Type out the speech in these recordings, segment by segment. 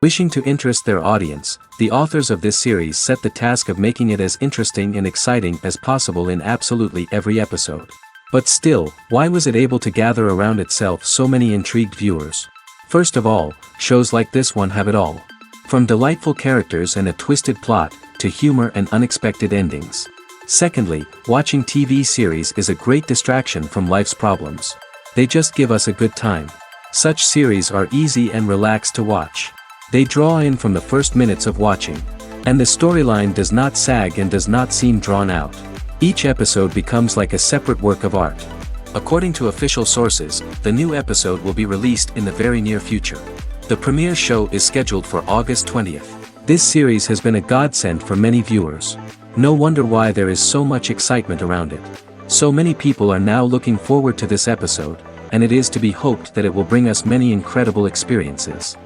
Wishing to interest their audience, the authors of this series set the task of making it as interesting and exciting as possible in absolutely every episode. But still, why was it able to gather around itself so many intrigued viewers? First of all, shows like this one have it all. From delightful characters and a twisted plot, to humor and unexpected endings. Secondly, watching TV series is a great distraction from life's problems. They just give us a good time. Such series are easy and relaxed to watch. They draw in from the first minutes of watching. And the storyline does not sag and does not seem drawn out. Each episode becomes like a separate work of art. According to official sources, the new episode will be released in the very near future. The premiere show is scheduled for August 20th. This series has been a godsend for many viewers. No wonder why there is so much excitement around it. So many people are now looking forward to this episode, and it is to be hoped that it will bring us many incredible experiences.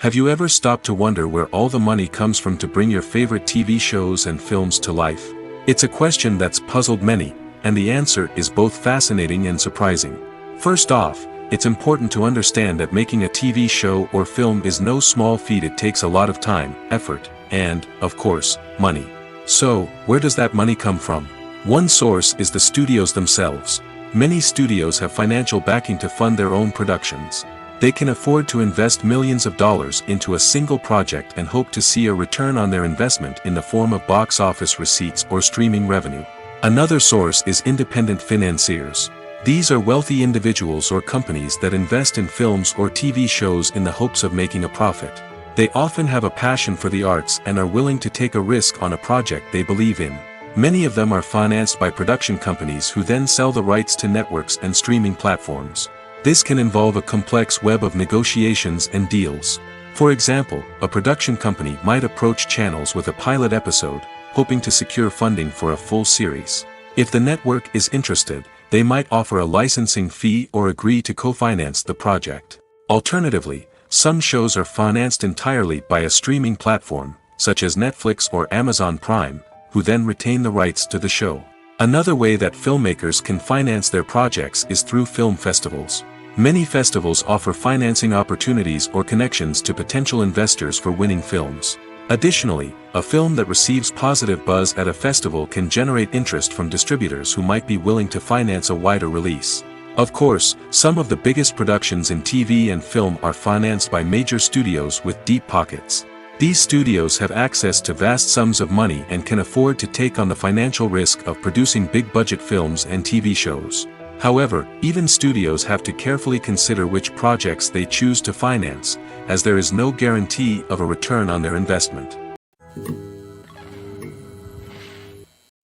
Have you ever stopped to wonder where all the money comes from to bring your favorite TV shows and films to life? It's a question that's puzzled many, and the answer is both fascinating and surprising. First off, it's important to understand that making a TV show or film is no small feat. It takes a lot of time, effort, and, of course, money. So, where does that money come from? One source is the studios themselves. Many studios have financial backing to fund their own productions. They can afford to invest millions of dollars into a single project and hope to see a return on their investment in the form of box office receipts or streaming revenue. Another source is independent financiers. These are wealthy individuals or companies that invest in films or TV shows in the hopes of making a profit. They often have a passion for the arts and are willing to take a risk on a project they believe in. Many of them are financed by production companies who then sell the rights to networks and streaming platforms. This can involve a complex web of negotiations and deals. For example, a production company might approach channels with a pilot episode, hoping to secure funding for a full series. If the network is interested, they might offer a licensing fee or agree to co-finance the project. Alternatively, some shows are financed entirely by a streaming platform, such as Netflix or Amazon Prime, who then retain the rights to the show. Another way that filmmakers can finance their projects is through film festivals. Many festivals offer financing opportunities or connections to potential investors for winning films. Additionally, a film that receives positive buzz at a festival can generate interest from distributors who might be willing to finance a wider release. Of course, some of the biggest productions in TV and film are financed by major studios with deep pockets. These studios have access to vast sums of money and can afford to take on the financial risk of producing big-budget films and TV shows. However, even studios have to carefully consider which projects they choose to finance, as there is no guarantee of a return on their investment.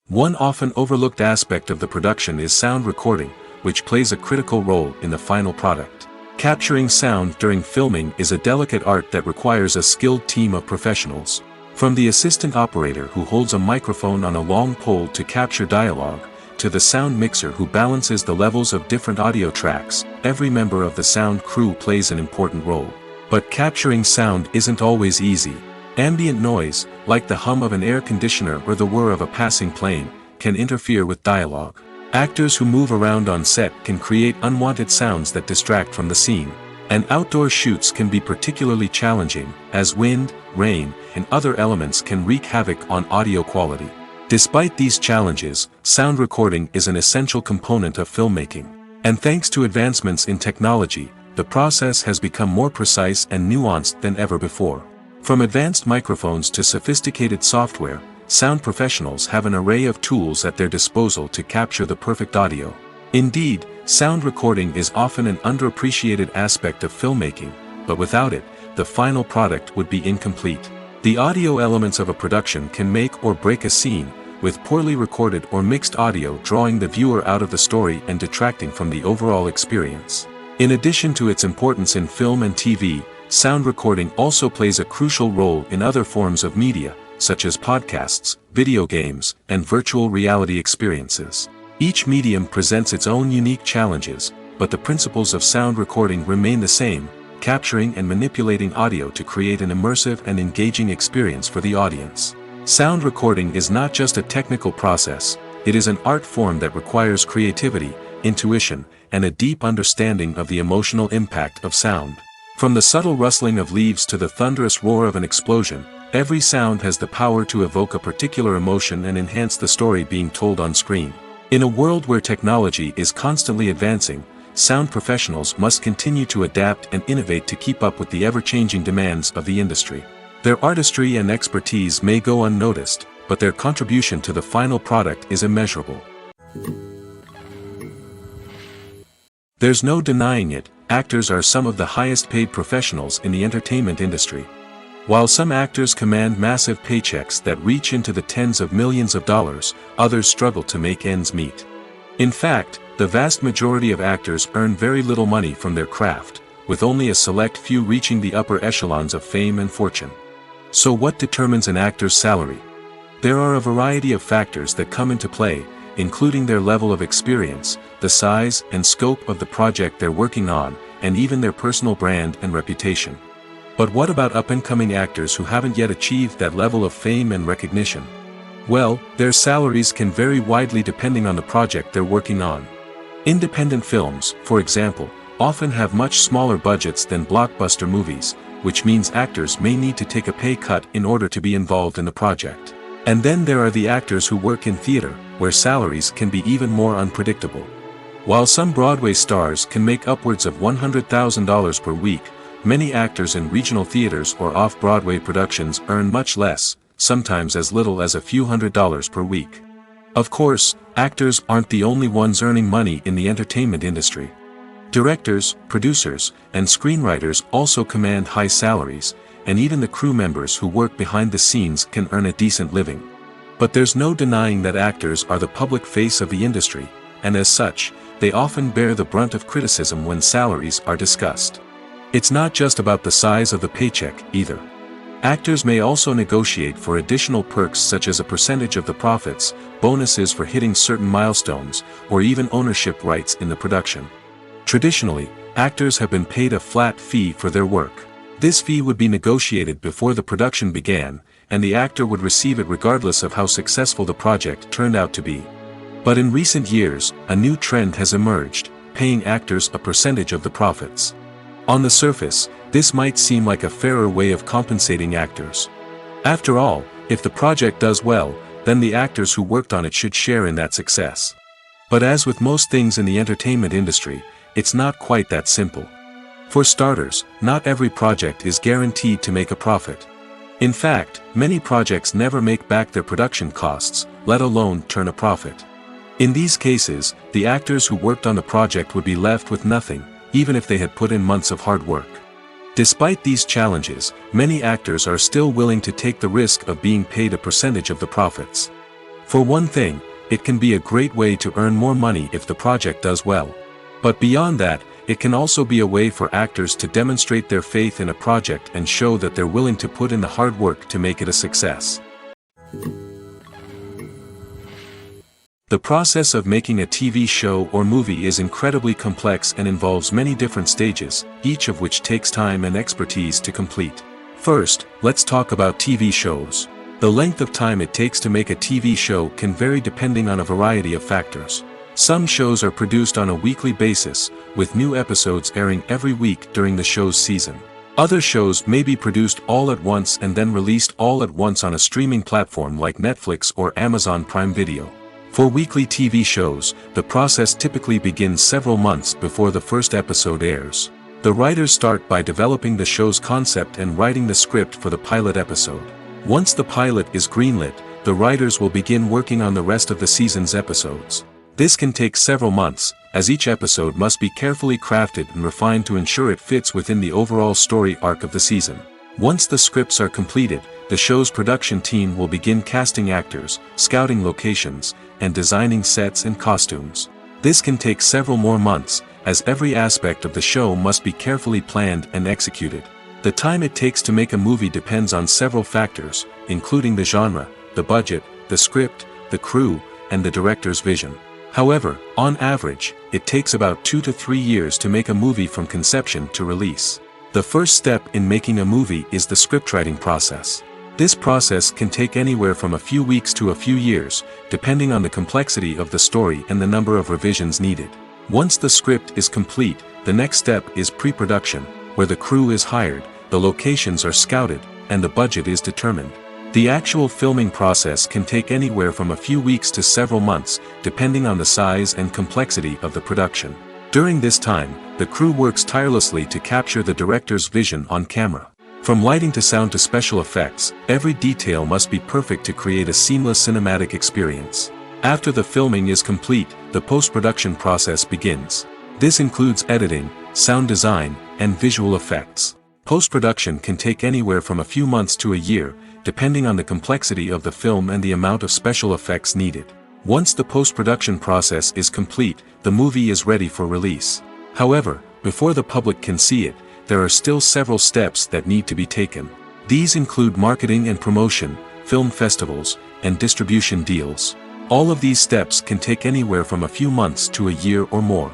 One often overlooked aspect of the production is sound recording, which plays a critical role in the final product. Capturing sound during filming is a delicate art that requires a skilled team of professionals. From the assistant operator who holds a microphone on a long pole to capture dialogue, to the sound mixer who balances the levels of different audio tracks, every member of the sound crew plays an important role. But capturing sound isn't always easy. Ambient noise, like the hum of an air conditioner or the whir of a passing plane, can interfere with dialogue. Actors who move around on set can create unwanted sounds that distract from the scene. And outdoor shoots can be particularly challenging, as wind, rain, and other elements can wreak havoc on audio quality. Despite these challenges, sound recording is an essential component of filmmaking. And thanks to advancements in technology, the process has become more precise and nuanced than ever before. From advanced microphones to sophisticated software, sound professionals have an array of tools at their disposal to capture the perfect audio. Indeed, sound recording is often an underappreciated aspect of filmmaking, but without it, the final product would be incomplete. The audio elements of a production can make or break a scene, with poorly recorded or mixed audio drawing the viewer out of the story and detracting from the overall experience. In addition to its importance in film and TV, sound recording also plays a crucial role in other forms of media, such as podcasts, video games, and virtual reality experiences. Each medium presents its own unique challenges, but the principles of sound recording remain the same: capturing and manipulating audio to create an immersive and engaging experience for the audience. Sound recording is not just a technical process, it is an art form that requires creativity, intuition, and a deep understanding of the emotional impact of sound. From the subtle rustling of leaves to the thunderous roar of an explosion, every sound has the power to evoke a particular emotion and enhance the story being told on screen. In a world where technology is constantly advancing, sound professionals must continue to adapt and innovate to keep up with the ever-changing demands of the industry. Their artistry and expertise may go unnoticed, but their contribution to the final product is immeasurable. There's no denying it, actors are some of the highest-paid professionals in the entertainment industry. While some actors command massive paychecks that reach into the tens of millions of dollars, others struggle to make ends meet. In fact, the vast majority of actors earn very little money from their craft, with only a select few reaching the upper echelons of fame and fortune. So what determines an actor's salary? There are a variety of factors that come into play, including their level of experience, the size and scope of the project they're working on, and even their personal brand and reputation. But what about up-and-coming actors who haven't yet achieved that level of fame and recognition? Well, their salaries can vary widely depending on the project they're working on. Independent films, for example, often have much smaller budgets than blockbuster movies, which means actors may need to take a pay cut in order to be involved in the project. And then there are the actors who work in theater, where salaries can be even more unpredictable. While some Broadway stars can make upwards of $100,000 per week, many actors in regional theaters or off-Broadway productions earn much less, sometimes as little as a few $100s per week. Of course, actors aren't the only ones earning money in the entertainment industry. Directors, producers, and screenwriters also command high salaries, and even the crew members who work behind the scenes can earn a decent living. But there's no denying that actors are the public face of the industry, and as such, they often bear the brunt of criticism when salaries are discussed. It's not just about the size of the paycheck, either. Actors may also negotiate for additional perks such as a percentage of the profits, bonuses for hitting certain milestones, or even ownership rights in the production. Traditionally, actors have been paid a flat fee for their work. This fee would be negotiated before the production began, and the actor would receive it regardless of how successful the project turned out to be. But in recent years, a new trend has emerged, paying actors a percentage of the profits. On the surface, this might seem like a fairer way of compensating actors. After all, if the project does well, then the actors who worked on it should share in that success. But as with most things in the entertainment industry, it's not quite that simple. For starters, not every project is guaranteed to make a profit. In fact, many projects never make back their production costs, let alone turn a profit. In these cases, the actors who worked on the project would be left with nothing, even if they had put in months of hard work. Despite these challenges, many actors are still willing to take the risk of being paid a percentage of the profits. For one thing, it can be a great way to earn more money if the project does well. But beyond that, it can also be a way for actors to demonstrate their faith in a project and show that they're willing to put in the hard work to make it a success. The process of making a TV show or movie is incredibly complex and involves many different stages, each of which takes time and expertise to complete. First, let's talk about TV shows. The length of time it takes to make a TV show can vary depending on a variety of factors. Some shows are produced on a weekly basis, with new episodes airing every week during the show's season. Other shows may be produced all at once and then released all at once on a streaming platform like Netflix or Amazon Prime Video. For weekly TV shows, the process typically begins several months before the first episode airs. The writers start by developing the show's concept and writing the script for the pilot episode. Once the pilot is greenlit, the writers will begin working on the rest of the season's episodes. This can take several months, as each episode must be carefully crafted and refined to ensure it fits within the overall story arc of the season. Once the scripts are completed, the show's production team will begin casting actors, scouting locations, and designing sets and costumes. This can take several more months, as every aspect of the show must be carefully planned and executed. The time it takes to make a movie depends on several factors, including the genre, the budget, the script, the crew, and the director's vision. However, on average, it takes about 2 to 3 years to make a movie from conception to release. The first step in making a movie is the scriptwriting process. This process can take anywhere from a few weeks to a few years, depending on the complexity of the story and the number of revisions needed. Once the script is complete, the next step is pre-production, where the crew is hired, the locations are scouted, and the budget is determined. The actual filming process can take anywhere from a few weeks to several months, depending on the size and complexity of the production. During this time, the crew works tirelessly to capture the director's vision on camera. From lighting to sound to special effects, every detail must be perfect to create a seamless cinematic experience. After the filming is complete, the post-production process begins. This includes editing, sound design, and visual effects. Post-production can take anywhere from a few months to a year, depending on the complexity of the film and the amount of special effects needed. Once the post-production process is complete, the movie is ready for release. However, before the public can see it, there are still several steps that need to be taken. These include marketing and promotion, film festivals, and distribution deals. All of these steps can take anywhere from a few months to a year or more.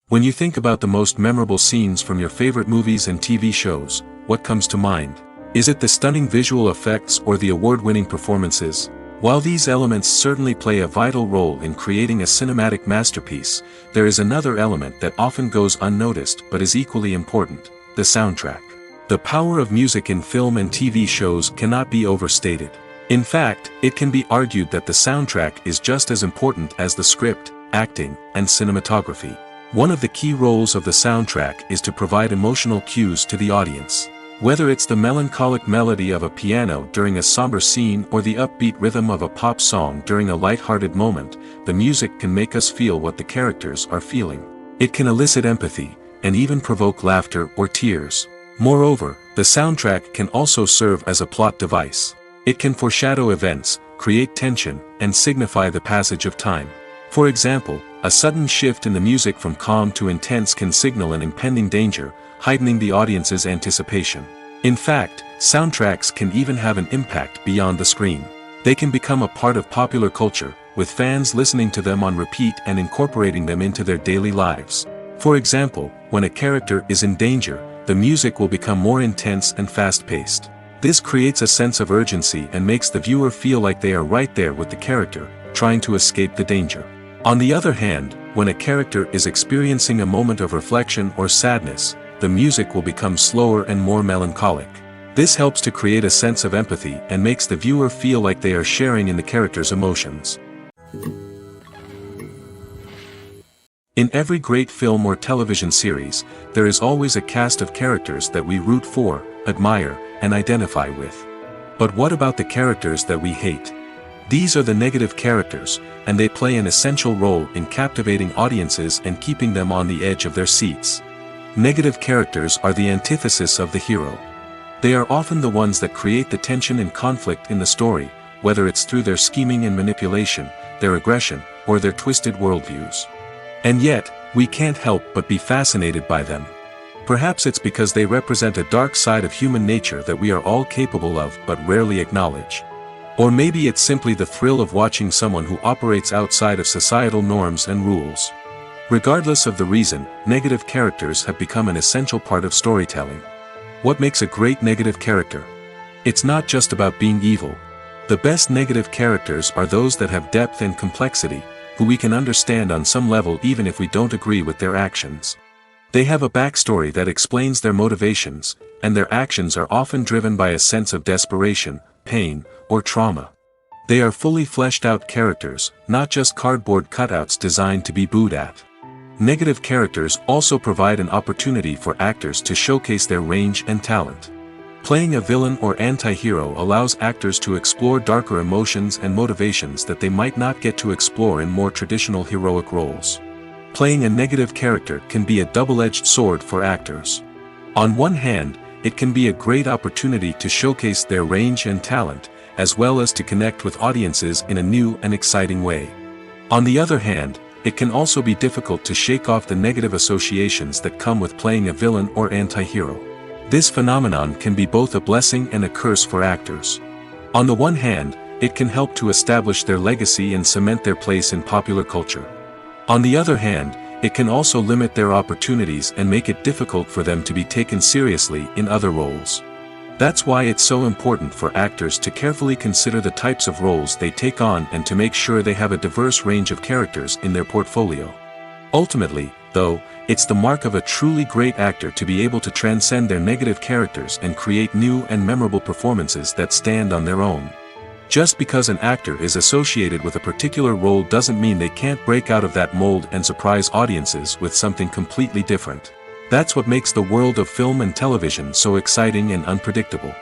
When you think about the most memorable scenes from your favorite movies and TV shows, what comes to mind? Is it the stunning visual effects or the award-winning performances? While these elements certainly play a vital role in creating a cinematic masterpiece, there is another element that often goes unnoticed but is equally important: the soundtrack. The power of music in film and TV shows cannot be overstated. In fact, it can be argued that the soundtrack is just as important as the script, acting, and cinematography. One of the key roles of the soundtrack is to provide emotional cues to the audience. Whether it's the melancholic melody of a piano during a somber scene or the upbeat rhythm of a pop song during a light-hearted moment, the music can make us feel what the characters are feeling. It can elicit empathy, and even provoke laughter or tears. Moreover, the soundtrack can also serve as a plot device. It can foreshadow events, create tension, and signify the passage of time. For example, a sudden shift in the music from calm to intense can signal an impending danger, heightening the audience's anticipation. In fact, soundtracks can even have an impact beyond the screen. They can become a part of popular culture, with fans listening to them on repeat and incorporating them into their daily lives. For example, when a character is in danger, the music will become more intense and fast-paced. This creates a sense of urgency and makes the viewer feel like they are right there with the character, trying to escape the danger. On the other hand, when a character is experiencing a moment of reflection or sadness, the music will become slower and more melancholic. This helps to create a sense of empathy and makes the viewer feel like they are sharing in the character's emotions. In every great film or television series, there is always a cast of characters that we root for, admire, and identify with. But what about the characters that we hate? These are the negative characters, and they play an essential role in captivating audiences and keeping them on the edge of their seats. Negative characters are the antithesis of the hero. They are often the ones that create the tension and conflict in the story, whether it's through their scheming and manipulation, their aggression, or their twisted worldviews. And yet, we can't help but be fascinated by them. Perhaps it's because they represent a dark side of human nature that we are all capable of but rarely acknowledge. Or maybe it's simply the thrill of watching someone who operates outside of societal norms and rules. Regardless of the reason, negative characters have become an essential part of storytelling. What makes a great negative character? It's not just about being evil. The best negative characters are those that have depth and complexity, who we can understand on some level even if we don't agree with their actions. They have a backstory that explains their motivations, and their actions are often driven by a sense of desperation, pain, or trauma. They are fully fleshed out characters, not just cardboard cutouts designed to be booed at. Negative characters also provide an opportunity for actors to showcase their range and talent. Playing a villain or anti-hero allows actors to explore darker emotions and motivations that they might not get to explore in more traditional heroic roles. Playing a negative character can be a double-edged sword for actors. On one hand, it can be a great opportunity to showcase their range and talent, as well as to connect with audiences in a new and exciting way. On the other hand, it can also be difficult to shake off the negative associations that come with playing a villain or anti-hero. This phenomenon can be both a blessing and a curse for actors. On the one hand, it can help to establish their legacy and cement their place in popular culture. On the other hand, it can also limit their opportunities and make it difficult for them to be taken seriously in other roles. That's why it's so important for actors to carefully consider the types of roles they take on and to make sure they have a diverse range of characters in their portfolio. Ultimately, though, it's the mark of a truly great actor to be able to transcend their negative characters and create new and memorable performances that stand on their own. Just because an actor is associated with a particular role doesn't mean they can't break out of that mold and surprise audiences with something completely different. That's what makes the world of film and television so exciting and unpredictable.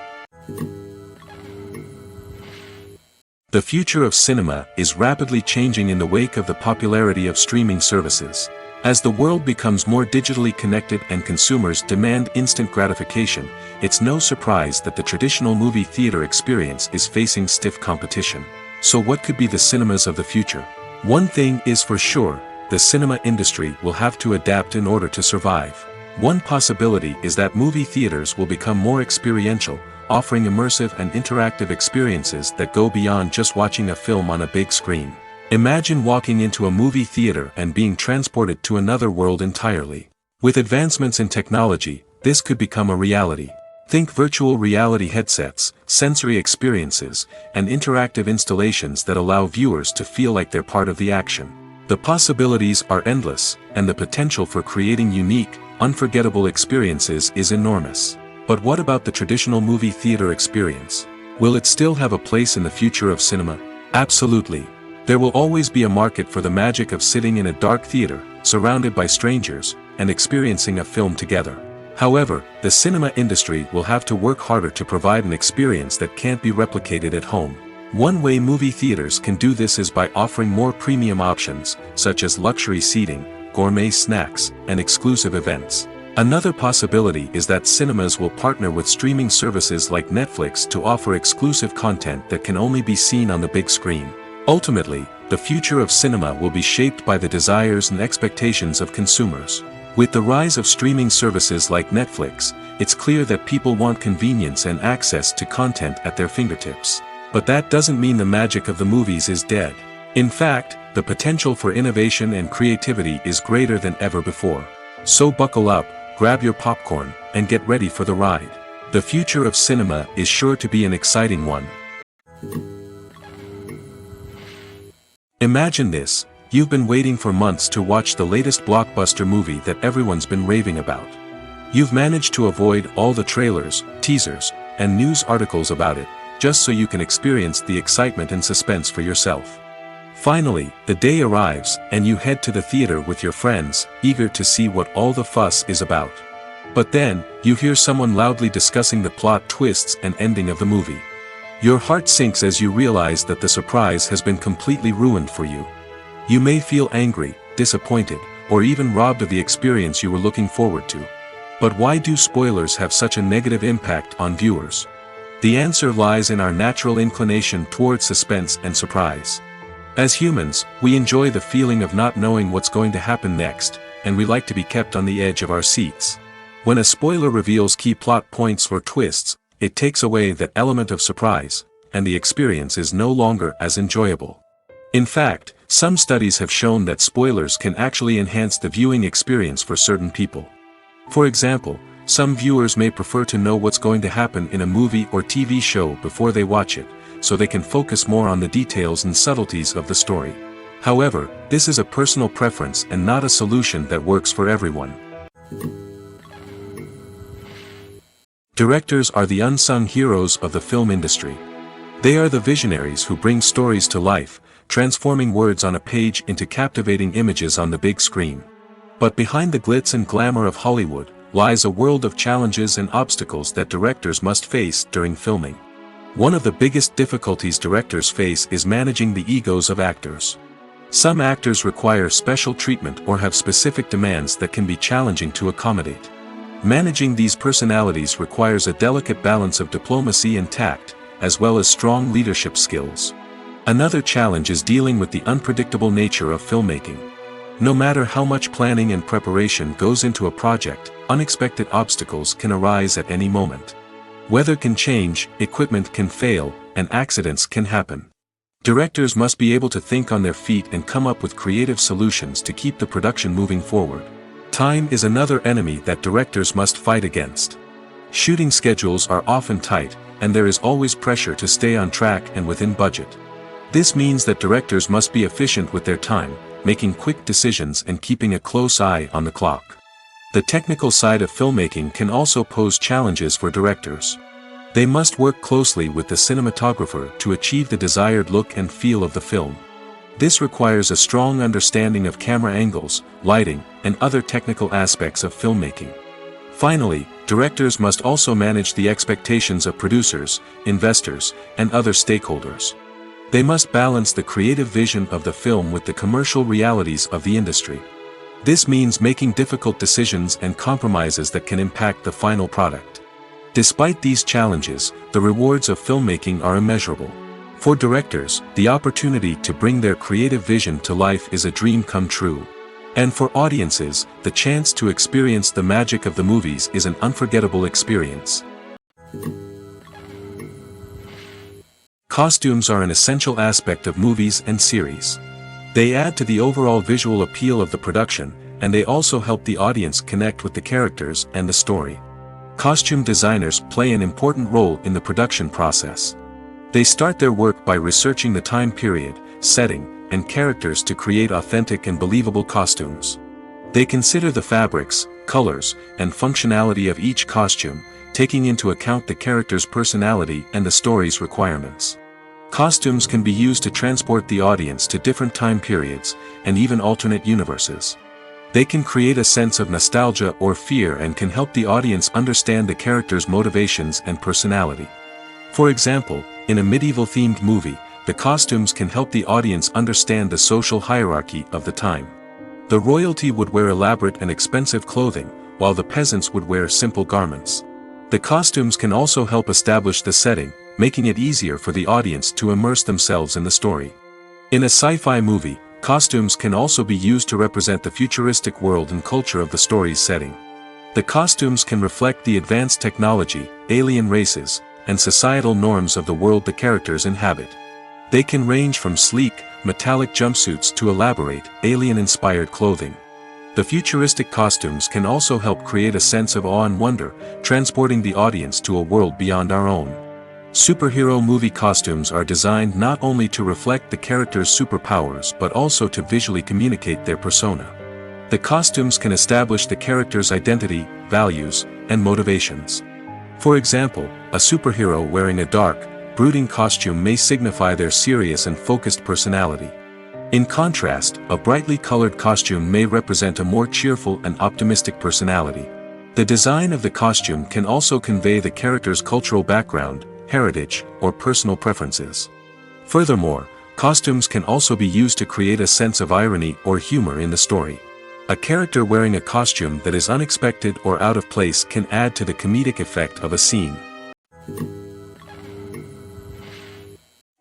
The future of cinema is rapidly changing in the wake of the popularity of streaming services. As the world becomes more digitally connected and consumers demand instant gratification, it's no surprise that the traditional movie theater experience is facing stiff competition. So what could be the cinemas of the future? One thing is for sure, the cinema industry will have to adapt in order to survive. One possibility is that movie theaters will become more experiential, offering immersive and interactive experiences that go beyond just watching a film on a big screen. Imagine walking into a movie theater and being transported to another world entirely. With advancements in technology, this could become a reality. Think virtual reality headsets, sensory experiences, and interactive installations that allow viewers to feel like they're part of the action. The possibilities are endless, and the potential for creating unique, unforgettable experiences is enormous. But what about the traditional movie theater experience? Will it still have a place in the future of cinema? Absolutely. There will always be a market for the magic of sitting in a dark theater, surrounded by strangers, and experiencing a film together. However, the cinema industry will have to work harder to provide an experience that can't be replicated at home. One way movie theaters can do this is by offering more premium options, such as luxury seating, gourmet snacks, and exclusive events. Another possibility is that cinemas will partner with streaming services like Netflix to offer exclusive content that can only be seen on the big screen. Ultimately, the future of cinema will be shaped by the desires and expectations of consumers. With the rise of streaming services like Netflix, it's clear that people want convenience and access to content at their fingertips. But that doesn't mean the magic of the movies is dead. In fact, the potential for innovation and creativity is greater than ever before. So buckle up, grab your popcorn, and get ready for the ride. The future of cinema is sure to be an exciting one. Imagine this, you've been waiting for months to watch the latest blockbuster movie that everyone's been raving about. You've managed to avoid all the trailers, teasers, and news articles about it, just so you can experience the excitement and suspense for yourself. Finally, the day arrives, and you head to the theater with your friends, eager to see what all the fuss is about. But then, you hear someone loudly discussing the plot twists and ending of the movie. Your heart sinks as you realize that the surprise has been completely ruined for you. You may feel angry, disappointed, or even robbed of the experience you were looking forward to. But why do spoilers have such a negative impact on viewers? The answer lies in our natural inclination toward suspense and surprise. As humans, we enjoy the feeling of not knowing what's going to happen next, and we like to be kept on the edge of our seats. When a spoiler reveals key plot points or twists, it takes away that element of surprise, and the experience is no longer as enjoyable. In fact, some studies have shown that spoilers can actually enhance the viewing experience for certain people. For example, some viewers may prefer to know what's going to happen in a movie or TV show before they watch it, so they can focus more on the details and subtleties of the story. However, this is a personal preference and not a solution that works for everyone. Directors are the unsung heroes of the film industry. They are the visionaries who bring stories to life, transforming words on a page into captivating images on the big screen. But behind the glitz and glamour of Hollywood, lies a world of challenges and obstacles that directors must face during filming. One of the biggest difficulties directors face is managing the egos of actors. Some actors require special treatment or have specific demands that can be challenging to accommodate. Managing these personalities requires a delicate balance of diplomacy and tact, as well as strong leadership skills. Another challenge is dealing with the unpredictable nature of filmmaking. No matter how much planning and preparation goes into a project, unexpected obstacles can arise at any moment. Weather can change, equipment can fail, and accidents can happen. Directors must be able to think on their feet and come up with creative solutions to keep the production moving forward. Time is another enemy that directors must fight against. Shooting schedules are often tight, and there is always pressure to stay on track and within budget. This means that directors must be efficient with their time, making quick decisions and keeping a close eye on the clock. The technical side of filmmaking can also pose challenges for directors. They must work closely with the cinematographer to achieve the desired look and feel of the film. This requires a strong understanding of camera angles, lighting, and other technical aspects of filmmaking. Finally, directors must also manage the expectations of producers, investors, and other stakeholders. They must balance the creative vision of the film with the commercial realities of the industry. This means making difficult decisions and compromises that can impact the final product. Despite these challenges, the rewards of filmmaking are immeasurable. For directors, the opportunity to bring their creative vision to life is a dream come true. And for audiences, the chance to experience the magic of the movies is an unforgettable experience. Costumes are an essential aspect of movies and series. They add to the overall visual appeal of the production, and they also help the audience connect with the characters and the story. Costume designers play an important role in the production process. They start their work by researching the time period, setting, and characters to create authentic and believable costumes. They consider the fabrics, colors, and functionality of each costume, taking into account the character's personality and the story's requirements. Costumes can be used to transport the audience to different time periods, and even alternate universes. They can create a sense of nostalgia or fear and can help the audience understand the character's motivations and personality. For example, in a medieval-themed movie, the costumes can help the audience understand the social hierarchy of the time. The royalty would wear elaborate and expensive clothing, while the peasants would wear simple garments. The costumes can also help establish the setting, making it easier for the audience to immerse themselves in the story. In a sci-fi movie, costumes can also be used to represent the futuristic world and culture of the story's setting. The costumes can reflect the advanced technology, alien races, and societal norms of the world the characters inhabit. They can range from sleek, metallic jumpsuits to elaborate, alien-inspired clothing. The futuristic costumes can also help create a sense of awe and wonder, transporting the audience to a world beyond our own. Superhero movie costumes are designed not only to reflect the character's superpowers but also to visually communicate their persona. The costumes can establish the character's identity, values, and motivations. For example, a superhero wearing a dark, brooding costume may signify their serious and focused personality. In contrast, a brightly colored costume may represent a more cheerful and optimistic personality. The design of the costume can also convey the character's cultural background, heritage, or personal preferences. Furthermore, costumes can also be used to create a sense of irony or humor in the story. A character wearing a costume that is unexpected or out of place can add to the comedic effect of a scene.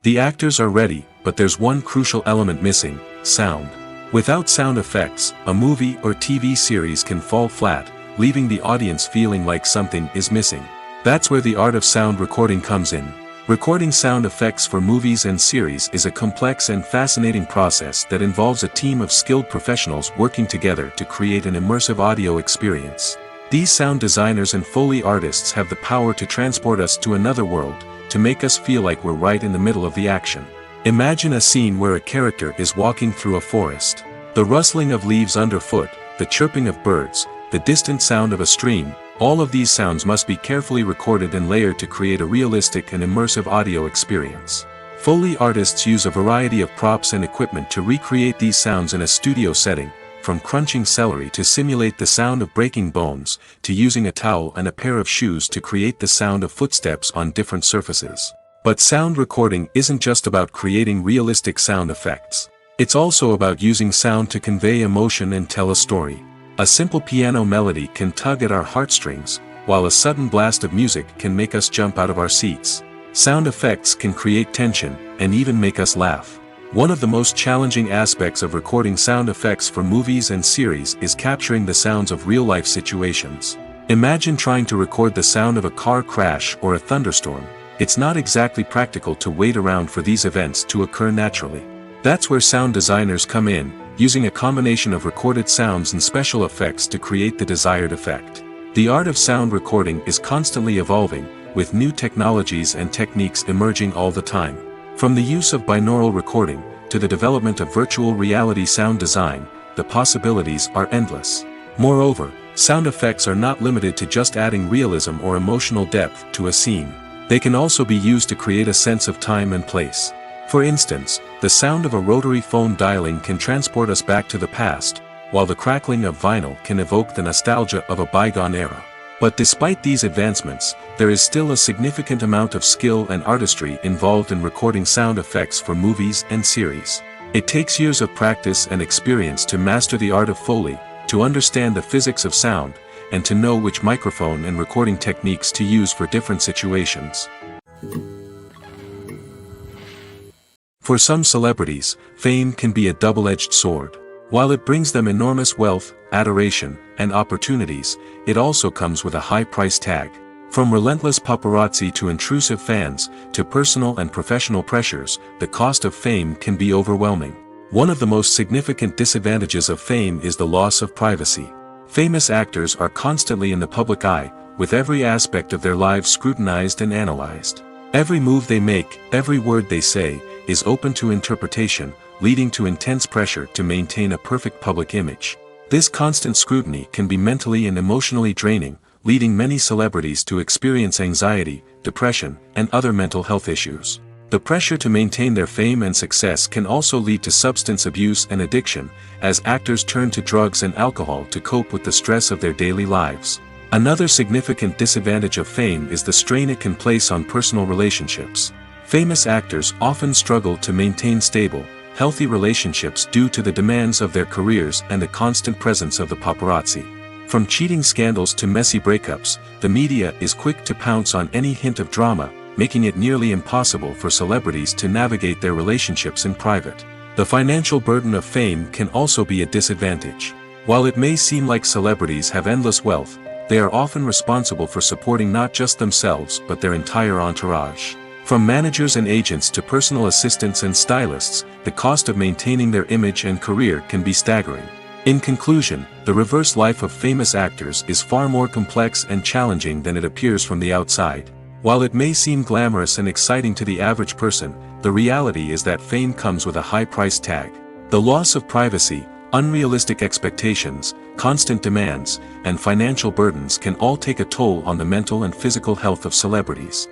The actors are ready, but there's one crucial element missing: sound. Without sound effects, a movie or TV series can fall flat, leaving the audience feeling like something is missing. That's where the art of sound recording comes in. Recording sound effects for movies and series is a complex and fascinating process that involves a team of skilled professionals working together to create an immersive audio experience. These sound designers and Foley artists have the power to transport us to another world, to make us feel like we're right in the middle of the action. Imagine a scene where a character is walking through a forest. The rustling of leaves underfoot, the chirping of birds, the distant sound of a stream, all of these sounds must be carefully recorded and layered to create a realistic and immersive audio experience. Foley artists use a variety of props and equipment to recreate these sounds in a studio setting, from crunching celery to simulate the sound of breaking bones, to using a towel and a pair of shoes to create the sound of footsteps on different surfaces. But sound recording isn't just about creating realistic sound effects. It's also about using sound to convey emotion and tell a story. A simple piano melody can tug at our heartstrings, while a sudden blast of music can make us jump out of our seats. Sound effects can create tension, and even make us laugh. One of the most challenging aspects of recording sound effects for movies and series is capturing the sounds of real-life situations. Imagine trying to record the sound of a car crash or a thunderstorm. It's not exactly practical to wait around for these events to occur naturally. That's where sound designers come in, using a combination of recorded sounds and special effects to create the desired effect. The art of sound recording is constantly evolving, with new technologies and techniques emerging all the time. From the use of binaural recording, to the development of virtual reality sound design, the possibilities are endless. Moreover, sound effects are not limited to just adding realism or emotional depth to a scene. They can also be used to create a sense of time and place. For instance, the sound of a rotary phone dialing can transport us back to the past, while the crackling of vinyl can evoke the nostalgia of a bygone era. But despite these advancements, there is still a significant amount of skill and artistry involved in recording sound effects for movies and series. It takes years of practice and experience to master the art of Foley, to understand the physics of sound, and to know which microphone and recording techniques to use for different situations. For some celebrities, fame can be a double-edged sword. While it brings them enormous wealth, adoration, and opportunities, it also comes with a high price tag. From relentless paparazzi to intrusive fans, to personal and professional pressures, the cost of fame can be overwhelming. One of the most significant disadvantages of fame is the loss of privacy. Famous actors are constantly in the public eye, with every aspect of their lives scrutinized and analyzed. Every move they make, every word they say, is open to interpretation, leading to intense pressure to maintain a perfect public image. This constant scrutiny can be mentally and emotionally draining, leading many celebrities to experience anxiety, depression, and other mental health issues. The pressure to maintain their fame and success can also lead to substance abuse and addiction, as actors turn to drugs and alcohol to cope with the stress of their daily lives. Another significant disadvantage of fame is the strain it can place on personal relationships. Famous actors often struggle to maintain stable, healthy relationships due to the demands of their careers and the constant presence of the paparazzi. From cheating scandals to messy breakups, the media is quick to pounce on any hint of drama, making it nearly impossible for celebrities to navigate their relationships in private. The financial burden of fame can also be a disadvantage. While it may seem like celebrities have endless wealth, they are often responsible for supporting not just themselves but their entire entourage. From managers and agents to personal assistants and stylists, the cost of maintaining their image and career can be staggering. In conclusion, the reverse life of famous actors is far more complex and challenging than it appears from the outside. While it may seem glamorous and exciting to the average person, the reality is that fame comes with a high price tag. The loss of privacy, unrealistic expectations, constant demands, and financial burdens can all take a toll on the mental and physical health of celebrities.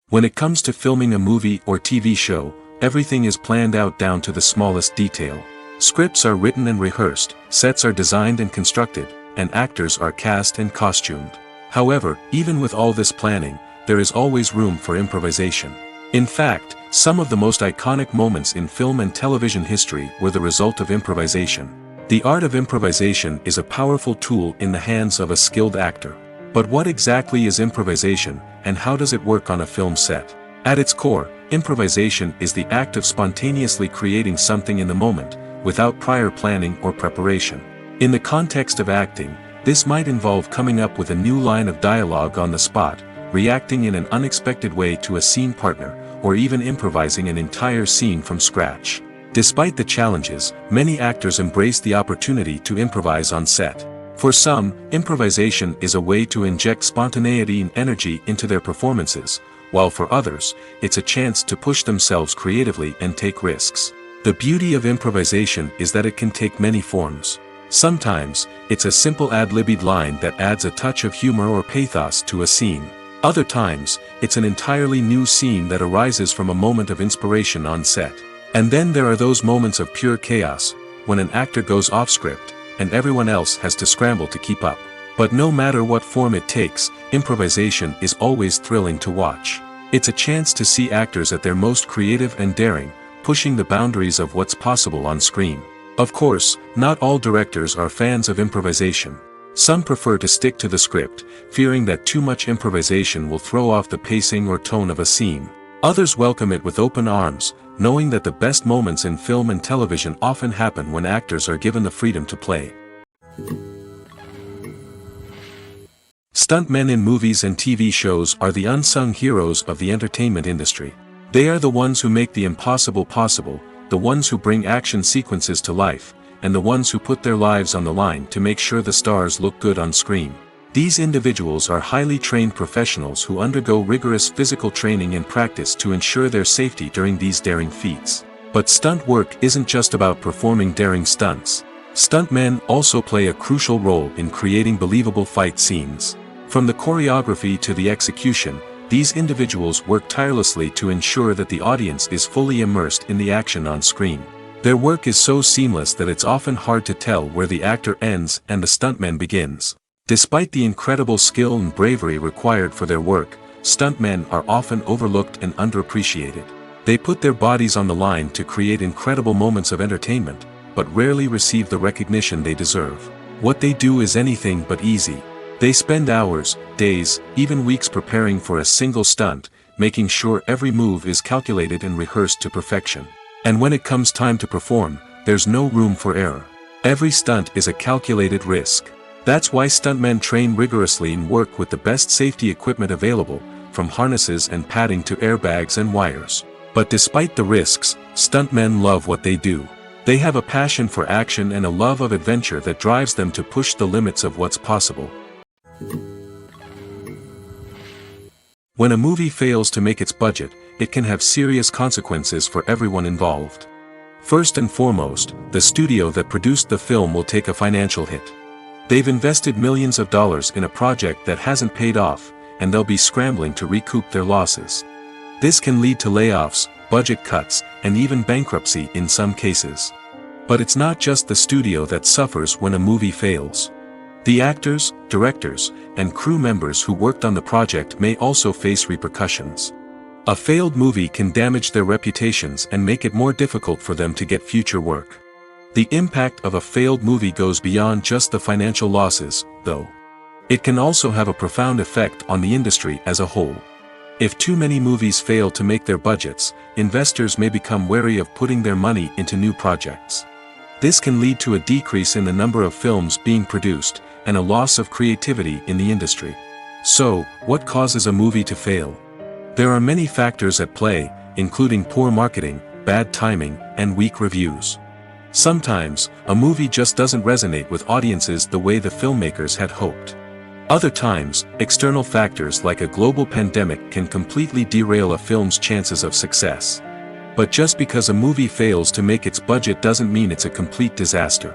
When it comes to filming a movie or TV show, everything is planned out down to the smallest detail. Scripts are written and rehearsed, sets are designed and constructed, and actors are cast and costumed. However, even with all this planning, there is always room for improvisation. In fact, some of the most iconic moments in film and television history were the result of improvisation. The art of improvisation is a powerful tool in the hands of a skilled actor. But what exactly is improvisation, and how does it work on a film set? At its core, improvisation is the act of spontaneously creating something in the moment, without prior planning or preparation. In the context of acting, this might involve coming up with a new line of dialogue on the spot, reacting in an unexpected way to a scene partner, or even improvising an entire scene from scratch. Despite the challenges, many actors embrace the opportunity to improvise on set. For some, improvisation is a way to inject spontaneity and energy into their performances, while for others, it's a chance to push themselves creatively and take risks. The beauty of improvisation is that it can take many forms. Sometimes, it's a simple ad-libbed line that adds a touch of humor or pathos to a scene. Other times, it's an entirely new scene that arises from a moment of inspiration on set. And then there are those moments of pure chaos, when an actor goes off script, and everyone else has to scramble to keep up. But no matter what form it takes, improvisation is always thrilling to watch. It's a chance to see actors at their most creative and daring, pushing the boundaries of what's possible on screen. Of course, not all directors are fans of improvisation. Some prefer to stick to the script, fearing that too much improvisation will throw off the pacing or tone of a scene. Others welcome it with open arms, knowing that the best moments in film and television often happen when actors are given the freedom to play. Stuntmen in movies and TV shows are the unsung heroes of the entertainment industry. They are the ones who make the impossible possible, the ones who bring action sequences to life, and the ones who put their lives on the line to make sure the stars look good on screen. These individuals are highly trained professionals who undergo rigorous physical training and practice to ensure their safety during these daring feats. But stunt work isn't just about performing daring stunts. Stuntmen also play a crucial role in creating believable fight scenes. From the choreography to the execution, these individuals work tirelessly to ensure that the audience is fully immersed in the action on screen. Their work is so seamless that it's often hard to tell where the actor ends and the stuntman begins. Despite the incredible skill and bravery required for their work, stuntmen are often overlooked and underappreciated. They put their bodies on the line to create incredible moments of entertainment, but rarely receive the recognition they deserve. What they do is anything but easy. They spend hours, days, even weeks preparing for a single stunt, making sure every move is calculated and rehearsed to perfection. And when it comes time to perform, there's no room for error. Every stunt is a calculated risk. That's why stuntmen train rigorously and work with the best safety equipment available, from harnesses and padding to airbags and wires. But despite the risks, stuntmen love what they do. They have a passion for action and a love of adventure that drives them to push the limits of what's possible. When a movie fails to make its budget, it can have serious consequences for everyone involved. First and foremost, the studio that produced the film will take a financial hit. They've invested millions of dollars in a project that hasn't paid off, and they'll be scrambling to recoup their losses. This can lead to layoffs, budget cuts, and even bankruptcy in some cases. But it's not just the studio that suffers when a movie fails. The actors, directors, and crew members who worked on the project may also face repercussions. A failed movie can damage their reputations and make it more difficult for them to get future work. The impact of a failed movie goes beyond just the financial losses, though. It can also have a profound effect on the industry as a whole. If too many movies fail to make their budgets, investors may become wary of putting their money into new projects. This can lead to a decrease in the number of films being produced, and a loss of creativity in the industry. So, what causes a movie to fail? There are many factors at play, including poor marketing, bad timing, and weak reviews. Sometimes, a movie just doesn't resonate with audiences the way the filmmakers had hoped. Other times, external factors like a global pandemic can completely derail a film's chances of success. But just because a movie fails to make its budget doesn't mean it's a complete disaster.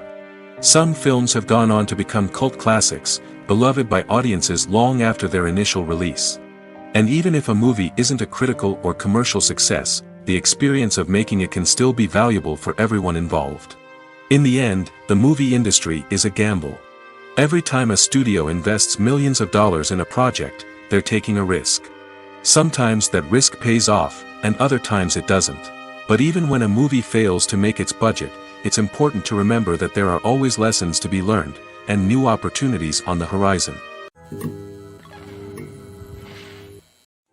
Some films have gone on to become cult classics, beloved by audiences long after their initial release. And even if a movie isn't a critical or commercial success, the experience of making it can still be valuable for everyone involved. In the end, the movie industry is a gamble. Every time a studio invests millions of dollars in a project, they're taking a risk. Sometimes that risk pays off, and other times it doesn't. But even when a movie fails to make its budget, it's important to remember that there are always lessons to be learned, and new opportunities on the horizon.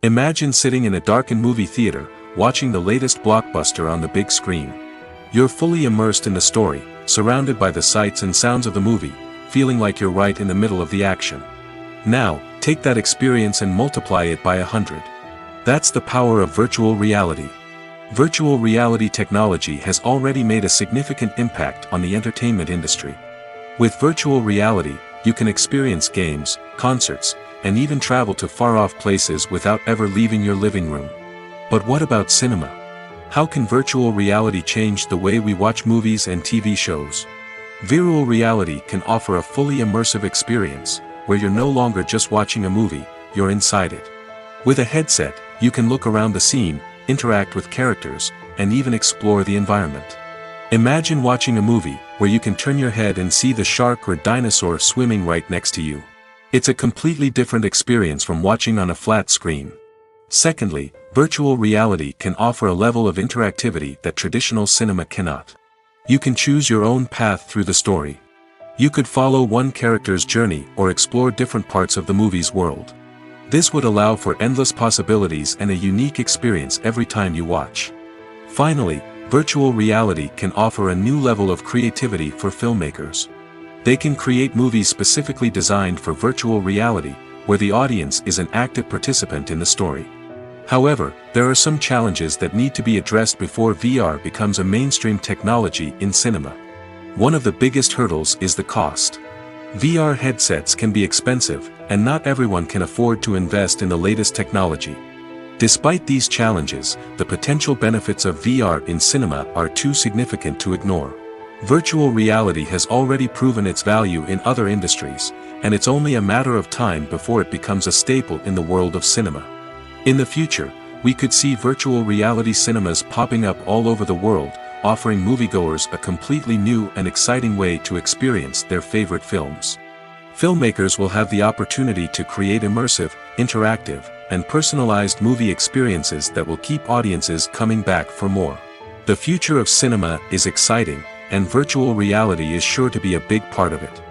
Imagine sitting in a darkened movie theater, watching the latest blockbuster on the big screen. You're fully immersed in the story, surrounded by the sights and sounds of the movie, feeling like you're right in the middle of the action. Now, take that experience and multiply it by 100. That's the power of virtual reality. Virtual reality technology has already made a significant impact on the entertainment industry. With virtual reality, you can experience games, concerts, and even travel to far-off places without ever leaving your living room. But what about cinema? How can virtual reality change the way we watch movies and TV shows? Virtual reality can offer a fully immersive experience, where you're no longer just watching a movie, you're inside it. With a headset, you can look around the scene, interact with characters, and even explore the environment. Imagine watching a movie where you can turn your head and see the shark or dinosaur swimming right next to you. It's a completely different experience from watching on a flat screen. Secondly, virtual reality can offer a level of interactivity that traditional cinema cannot. You can choose your own path through the story. You could follow one character's journey or explore different parts of the movie's world. This would allow for endless possibilities and a unique experience every time you watch. Finally, virtual reality can offer a new level of creativity for filmmakers. They can create movies specifically designed for virtual reality, where the audience is an active participant in the story. However, there are some challenges that need to be addressed before VR becomes a mainstream technology in cinema. One of the biggest hurdles is the cost. VR headsets can be expensive, and not everyone can afford to invest in the latest technology. Despite these challenges, the potential benefits of VR in cinema are too significant to ignore. Virtual reality has already proven its value in other industries, and it's only a matter of time before it becomes a staple in the world of cinema. In the future, we could see virtual reality cinemas popping up all over the world, offering moviegoers a completely new and exciting way to experience their favorite films. Filmmakers will have the opportunity to create immersive, interactive, and personalized movie experiences that will keep audiences coming back for more. The future of cinema is exciting, and virtual reality is sure to be a big part of it.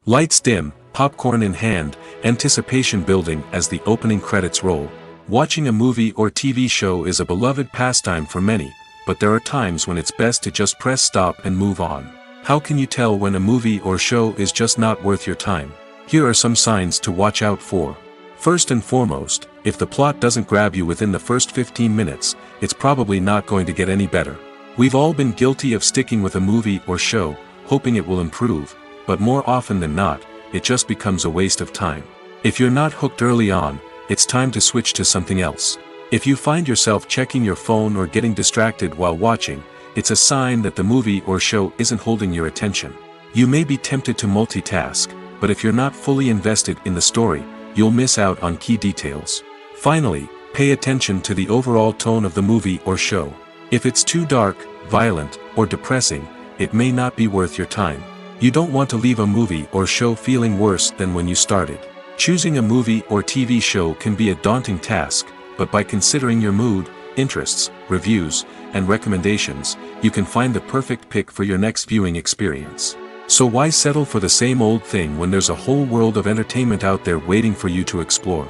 Lights dim, popcorn in hand, anticipation building as the opening credits roll. Watching a movie or TV show is a beloved pastime for many, but there are times when it's best to just press stop and move on. How can you tell when a movie or show is just not worth your time? Here are some signs to watch out for. First and foremost, if the plot doesn't grab you within the first 15 minutes, it's probably not going to get any better. We've all been guilty of sticking with a movie or show, hoping it will improve, but more often than not, it just becomes a waste of time. If you're not hooked early on, it's time to switch to something else. If you find yourself checking your phone or getting distracted while watching, it's a sign that the movie or show isn't holding your attention. You may be tempted to multitask, but if you're not fully invested in the story, you'll miss out on key details. Finally, pay attention to the overall tone of the movie or show. If it's too dark, violent, or depressing, it may not be worth your time. You don't want to leave a movie or show feeling worse than when you started. Choosing a movie or TV show can be a daunting task, but by considering your mood, interests, reviews, and recommendations, you can find the perfect pick for your next viewing experience. So why settle for the same old thing when there's a whole world of entertainment out there waiting for you to explore?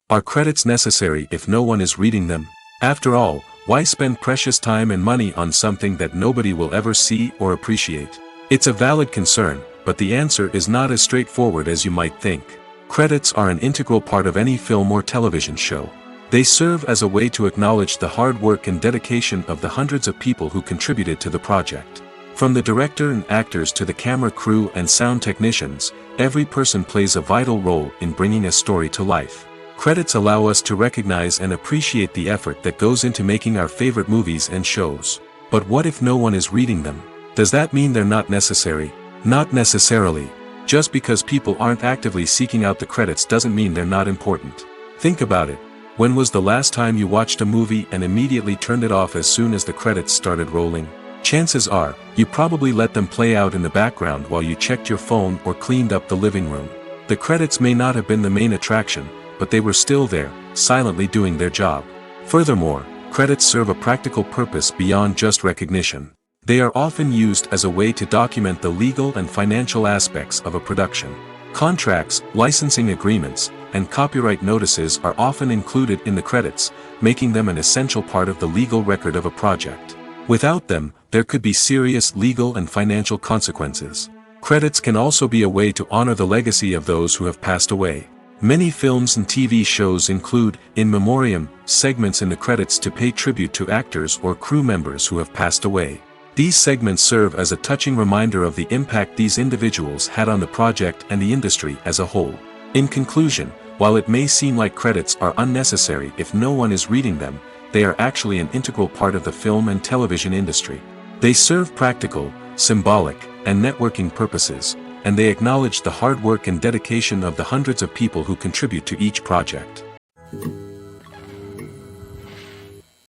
Are credits necessary if no one is reading them? After all, why spend precious time and money on something that nobody will ever see or appreciate? It's a valid concern, but the answer is not as straightforward as you might think. Credits are an integral part of any film or television show. They serve as a way to acknowledge the hard work and dedication of the hundreds of people who contributed to the project. From the director and actors to the camera crew and sound technicians, every person plays a vital role in bringing a story to life. Credits allow us to recognize and appreciate the effort that goes into making our favorite movies and shows. But what if no one is reading them? Does that mean they're not necessary? Not necessarily. Just because people aren't actively seeking out the credits doesn't mean they're not important. Think about it. When was the last time you watched a movie and immediately turned it off as soon as the credits started rolling? Chances are, you probably let them play out in the background while you checked your phone or cleaned up the living room. The credits may not have been the main attraction, but they were still there, silently doing their job. Furthermore, credits serve a practical purpose beyond just recognition. They are often used as a way to document the legal and financial aspects of a production. Contracts, licensing agreements, and copyright notices are often included in the credits, making them an essential part of the legal record of a project. Without them, there could be serious legal and financial consequences. Credits can also be a way to honor the legacy of those who have passed away. Many films and TV shows include in memoriam segments in the credits to pay tribute to actors or crew members who have passed away. These segments serve as a touching reminder of the impact these individuals had on the project and the industry as a whole. In conclusion, while it may seem like credits are unnecessary if no one is reading them, they are actually an integral part of the film and television industry. They serve practical, symbolic, and networking purposes, and they acknowledge the hard work and dedication of the hundreds of people who contribute to each project.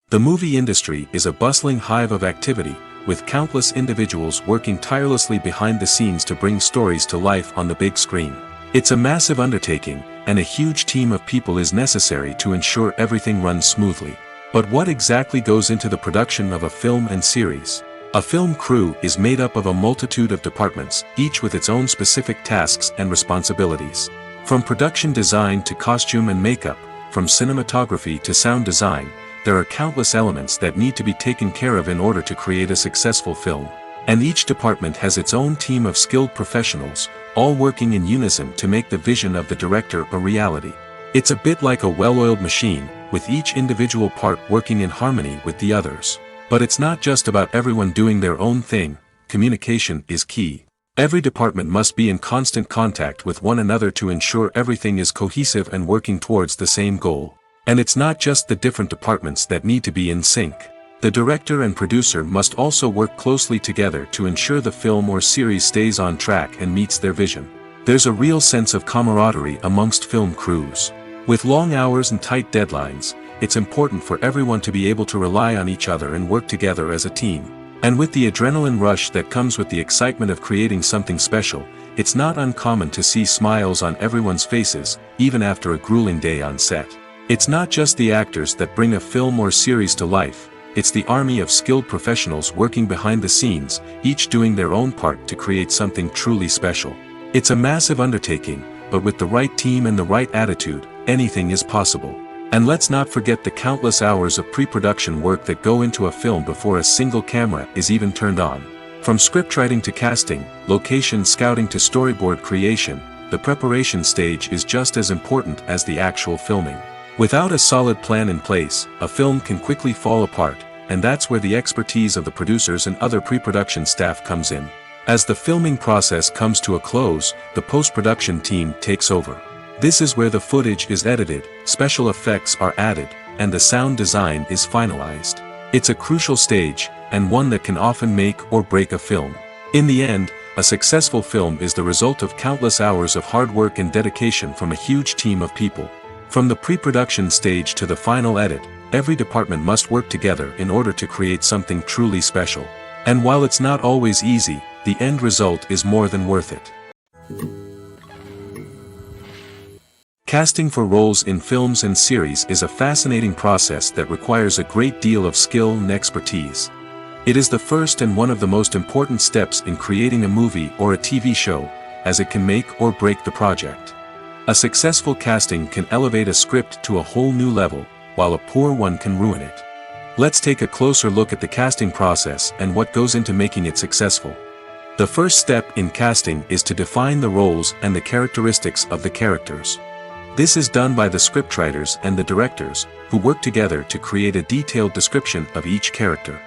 The movie industry is a bustling hive of activity, with countless individuals working tirelessly behind the scenes to bring stories to life on the big screen. It's a massive undertaking, and a huge team of people is necessary to ensure everything runs smoothly. But what exactly goes into the production of a film and series? A film crew is made up of a multitude of departments, each with its own specific tasks and responsibilities. From production design to costume and makeup, from cinematography to sound design, there are countless elements that need to be taken care of in order to create a successful film. And each department has its own team of skilled professionals, all working in unison to make the vision of the director a reality. It's a bit like a well-oiled machine, with each individual part working in harmony with the others. But it's not just about everyone doing their own thing. Communication is key. Every department must be in constant contact with one another to ensure everything is cohesive and working towards the same goal. And it's not just the different departments that need to be in sync. The director and producer must also work closely together to ensure the film or series stays on track and meets their vision. There's a real sense of camaraderie amongst film crews. With long hours and tight deadlines, it's important for everyone to be able to rely on each other and work together as a team. And with the adrenaline rush that comes with the excitement of creating something special, it's not uncommon to see smiles on everyone's faces, even after a grueling day on set. It's not just the actors that bring a film or series to life, it's the army of skilled professionals working behind the scenes, each doing their own part to create something truly special. It's a massive undertaking, but with the right team and the right attitude, anything is possible. And let's not forget the countless hours of pre-production work that go into a film before a single camera is even turned on. From scriptwriting to casting, location scouting to storyboard creation, the preparation stage is just as important as the actual filming. Without a solid plan in place, a film can quickly fall apart, and that's where the expertise of the producers and other pre-production staff comes in. As the filming process comes to a close, the post-production team takes over. This is where the footage is edited, special effects are added, and the sound design is finalized. It's a crucial stage, and one that can often make or break a film. In the end, a successful film is the result of countless hours of hard work and dedication from a huge team of people. From the pre-production stage to the final edit, every department must work together in order to create something truly special. And while it's not always easy, the end result is more than worth it. Casting for roles in films and series is a fascinating process that requires a great deal of skill and expertise. It is the first and one of the most important steps in creating a movie or a TV show, as it can make or break the project. A successful casting can elevate a script to a whole new level, while a poor one can ruin it. Let's take a closer look at the casting process and what goes into making it successful. The first step in casting is to define the roles and the characteristics of the characters. This is done by the scriptwriters and the directors, who work together to create a detailed description of each character.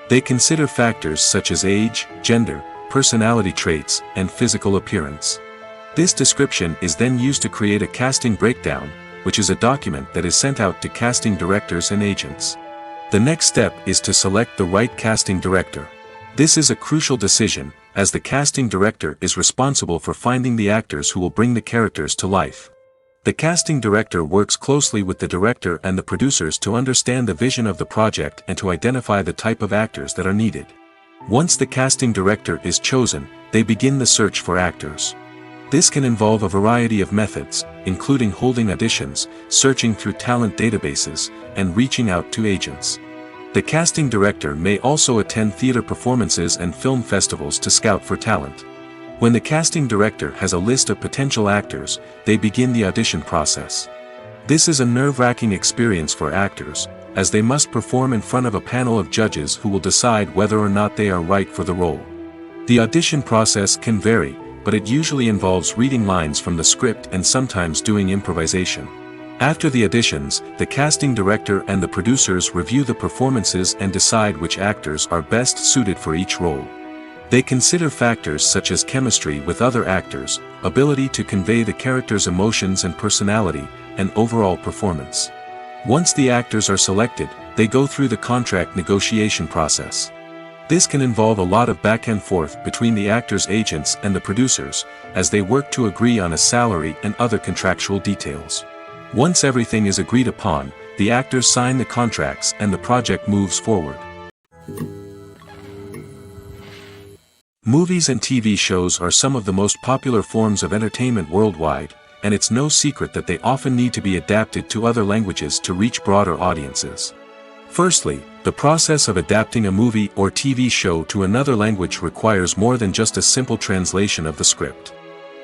They consider factors such as age, gender, personality traits, and physical appearance. This description is then used to create a casting breakdown, which is a document that is sent out to casting directors and agents. The next step is to select the right casting director. This is a crucial decision, as the casting director is responsible for finding the actors who will bring the characters to life. The casting director works closely with the director and the producers to understand the vision of the project and to identify the type of actors that are needed. Once the casting director is chosen, they begin the search for actors. This can involve a variety of methods, including holding auditions, searching through talent databases, and reaching out to agents. The casting director may also attend theater performances and film festivals to scout for talent. When the casting director has a list of potential actors, they begin the audition process. This is a nerve-wracking experience for actors, as they must perform in front of a panel of judges who will decide whether or not they are right for the role. The audition process can vary, but it usually involves reading lines from the script and sometimes doing improvisation. After the auditions, the casting director and the producers review the performances and decide which actors are best suited for each role. They consider factors such as chemistry with other actors, ability to convey the character's emotions and personality, and overall performance. Once the actors are selected, they go through the contract negotiation process. This can involve a lot of back and forth between the actors' agents and the producers, as they work to agree on a salary and other contractual details. Once everything is agreed upon, the actors sign the contracts and the project moves forward. Movies and TV shows are some of the most popular forms of entertainment worldwide, and it's no secret that they often need to be adapted to other languages to reach broader audiences. Firstly, the process of adapting a movie or TV show to another language requires more than just a simple translation of the script.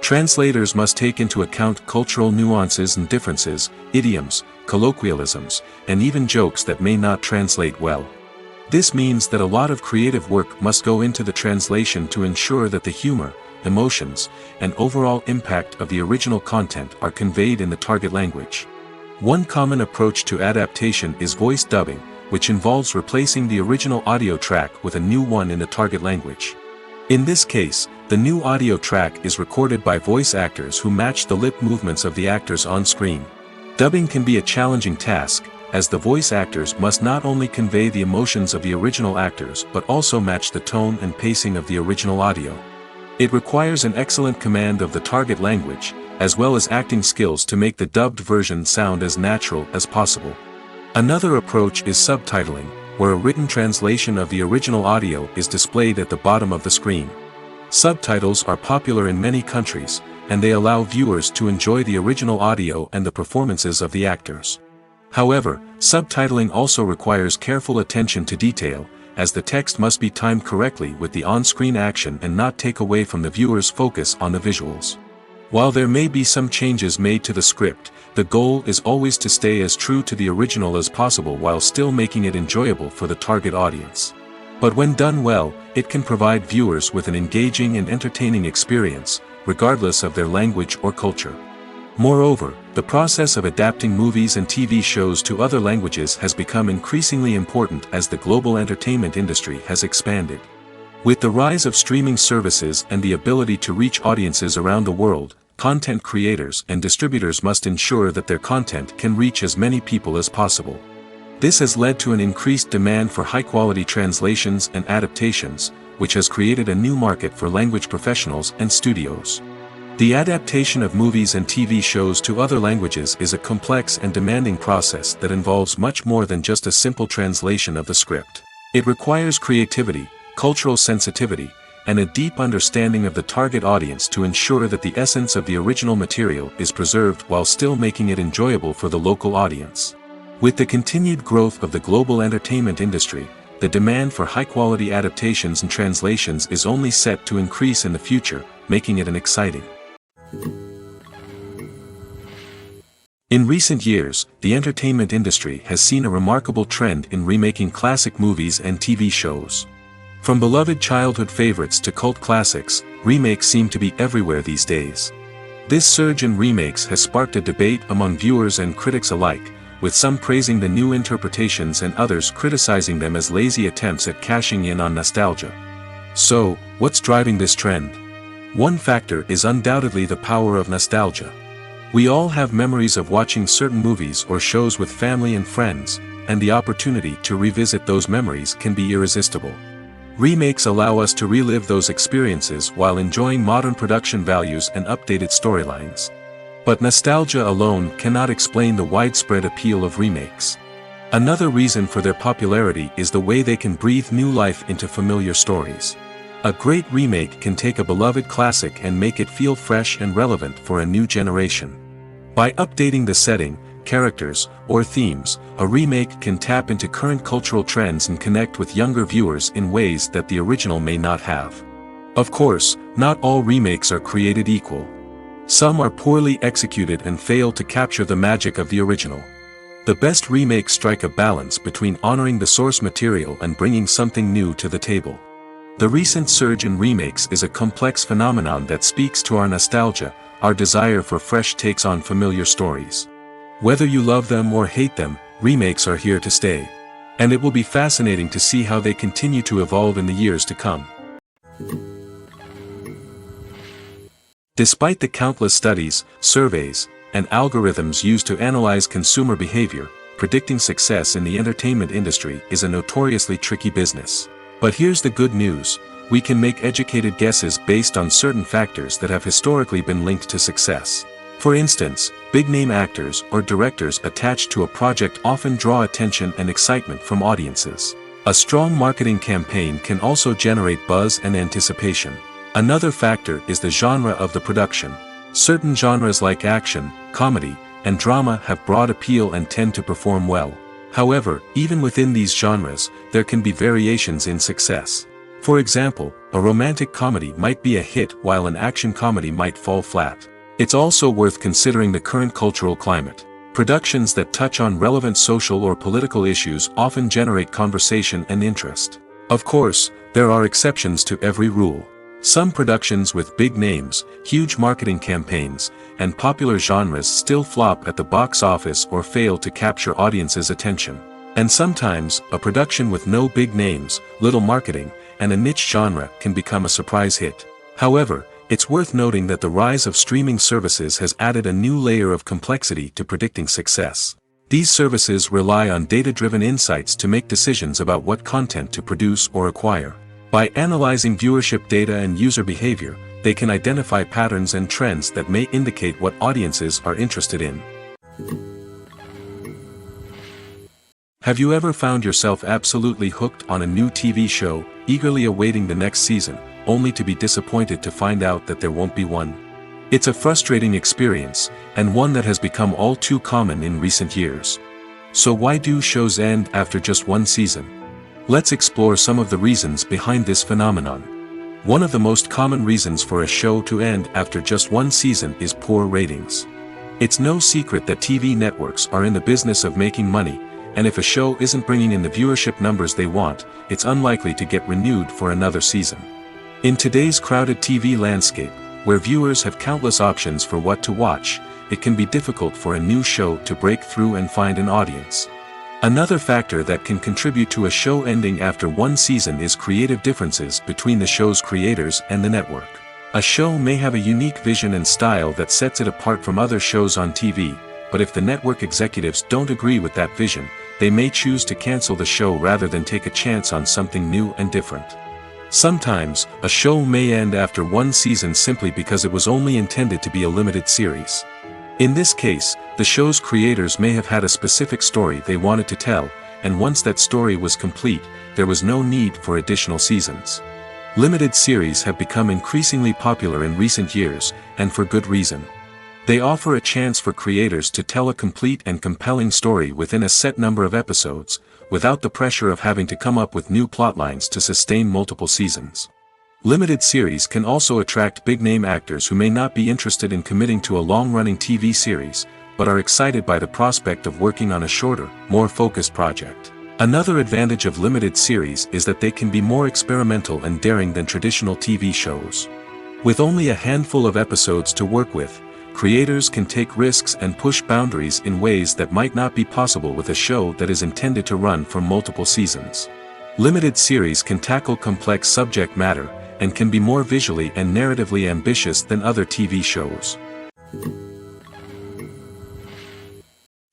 Translators must take into account cultural nuances and differences, idioms, colloquialisms, and even jokes that may not translate well. This means that a lot of creative work must go into the translation to ensure that the humor, emotions, and overall impact of the original content are conveyed in the target language. One common approach to adaptation is voice dubbing, which involves replacing the original audio track with a new one in the target language. In this case, the new audio track is recorded by voice actors who match the lip movements of the actors on screen. Dubbing can be a challenging task, as the voice actors must not only convey the emotions of the original actors but also match the tone and pacing of the original audio. It requires an excellent command of the target language, as well as acting skills to make the dubbed version sound as natural as possible. Another approach is subtitling, where a written translation of the original audio is displayed at the bottom of the screen. Subtitles are popular in many countries, and they allow viewers to enjoy the original audio and the performances of the actors. However, subtitling also requires careful attention to detail, as the text must be timed correctly with the on-screen action and not take away from the viewer's focus on the visuals. While there may be some changes made to the script, the goal is always to stay as true to the original as possible while still making it enjoyable for the target audience. But when done well, it can provide viewers with an engaging and entertaining experience, regardless of their language or culture. Moreover, the process of adapting movies and TV shows to other languages has become increasingly important as the global entertainment industry has expanded. With the rise of streaming services and the ability to reach audiences around the world, content creators and distributors must ensure that their content can reach as many people as possible. This has led to an increased demand for high-quality translations and adaptations, which has created a new market for language professionals and studios. The adaptation of movies and TV shows to other languages is a complex and demanding process that involves much more than just a simple translation of the script. It requires creativity, cultural sensitivity, and a deep understanding of the target audience to ensure that the essence of the original material is preserved while still making it enjoyable for the local audience. With the continued growth of the global entertainment industry, the demand for high-quality adaptations and translations is only set to increase in the future, making it an exciting. In recent years, the entertainment industry has seen a remarkable trend in remaking classic movies and TV shows. From beloved childhood favorites to cult classics, remakes seem to be everywhere these days. This surge in remakes has sparked a debate among viewers and critics alike, with some praising the new interpretations and others criticizing them as lazy attempts at cashing in on nostalgia. So, what's driving this trend? One factor is undoubtedly the power of nostalgia. We all have memories of watching certain movies or shows with family and friends, and the opportunity to revisit those memories can be irresistible. Remakes allow us to relive those experiences while enjoying modern production values and updated storylines. But nostalgia alone cannot explain the widespread appeal of remakes. Another reason for their popularity is the way they can breathe new life into familiar stories. A great remake can take a beloved classic and make it feel fresh and relevant for a new generation. By updating the setting, characters, or themes, a remake can tap into current cultural trends and connect with younger viewers in ways that the original may not have. Of course, not all remakes are created equal. Some are poorly executed and fail to capture the magic of the original. The best remakes strike a balance between honoring the source material and bringing something new to the table. The recent surge in remakes is a complex phenomenon that speaks to our nostalgia, our desire for fresh takes on familiar stories. Whether you love them or hate them, remakes are here to stay. And it will be fascinating to see how they continue to evolve in the years to come. Despite the countless studies, surveys, and algorithms used to analyze consumer behavior, predicting success in the entertainment industry is a notoriously tricky business. But here's the good news: we can make educated guesses based on certain factors that have historically been linked to success. For instance, big-name actors or directors attached to a project often draw attention and excitement from audiences. A strong marketing campaign can also generate buzz and anticipation. Another factor is the genre of the production. Certain genres like action, comedy, and drama have broad appeal and tend to perform well. However, even within these genres, there can be variations in success. For example, a romantic comedy might be a hit while an action comedy might fall flat. It's also worth considering the current cultural climate. Productions that touch on relevant social or political issues often generate conversation and interest. Of course, there are exceptions to every rule. Some productions with big names, huge marketing campaigns, and popular genres still flop at the box office or fail to capture audiences' attention. And sometimes, a production with no big names, little marketing, and a niche genre can become a surprise hit. However, it's worth noting that the rise of streaming services has added a new layer of complexity to predicting success. These services rely on data-driven insights to make decisions about what content to produce or acquire. By analyzing viewership data and user behavior, they can identify patterns and trends that may indicate what audiences are interested in. Have you ever found yourself absolutely hooked on a new TV show, eagerly awaiting the next season, only to be disappointed to find out that there won't be one? It's a frustrating experience, and one that has become all too common in recent years. So why do shows end after just one season? Let's explore some of the reasons behind this phenomenon. One of the most common reasons for a show to end after just one season is poor ratings. It's no secret that TV networks are in the business of making money, and if a show isn't bringing in the viewership numbers they want, it's unlikely to get renewed for another season. In today's crowded TV landscape, where viewers have countless options for what to watch, it can be difficult for a new show to break through and find an audience. Another factor that can contribute to a show ending after one season is creative differences between the show's creators and the network. A show may have a unique vision and style that sets it apart from other shows on TV, but if the network executives don't agree with that vision, they may choose to cancel the show rather than take a chance on something new and different. Sometimes, a show may end after one season simply because it was only intended to be a limited series. In this case, the show's creators may have had a specific story they wanted to tell, and once that story was complete, there was no need for additional seasons. Limited series have become increasingly popular in recent years, and for good reason. They offer a chance for creators to tell a complete and compelling story within a set number of episodes, without the pressure of having to come up with new plotlines to sustain multiple seasons. Limited series can also attract big-name actors who may not be interested in committing to a long-running TV series, but are excited by the prospect of working on a shorter, more focused project. Another advantage of limited series is that they can be more experimental and daring than traditional TV shows. With only a handful of episodes to work with, creators can take risks and push boundaries in ways that might not be possible with a show that is intended to run for multiple seasons. Limited series can tackle complex subject matter, and can be more visually and narratively ambitious than other TV shows.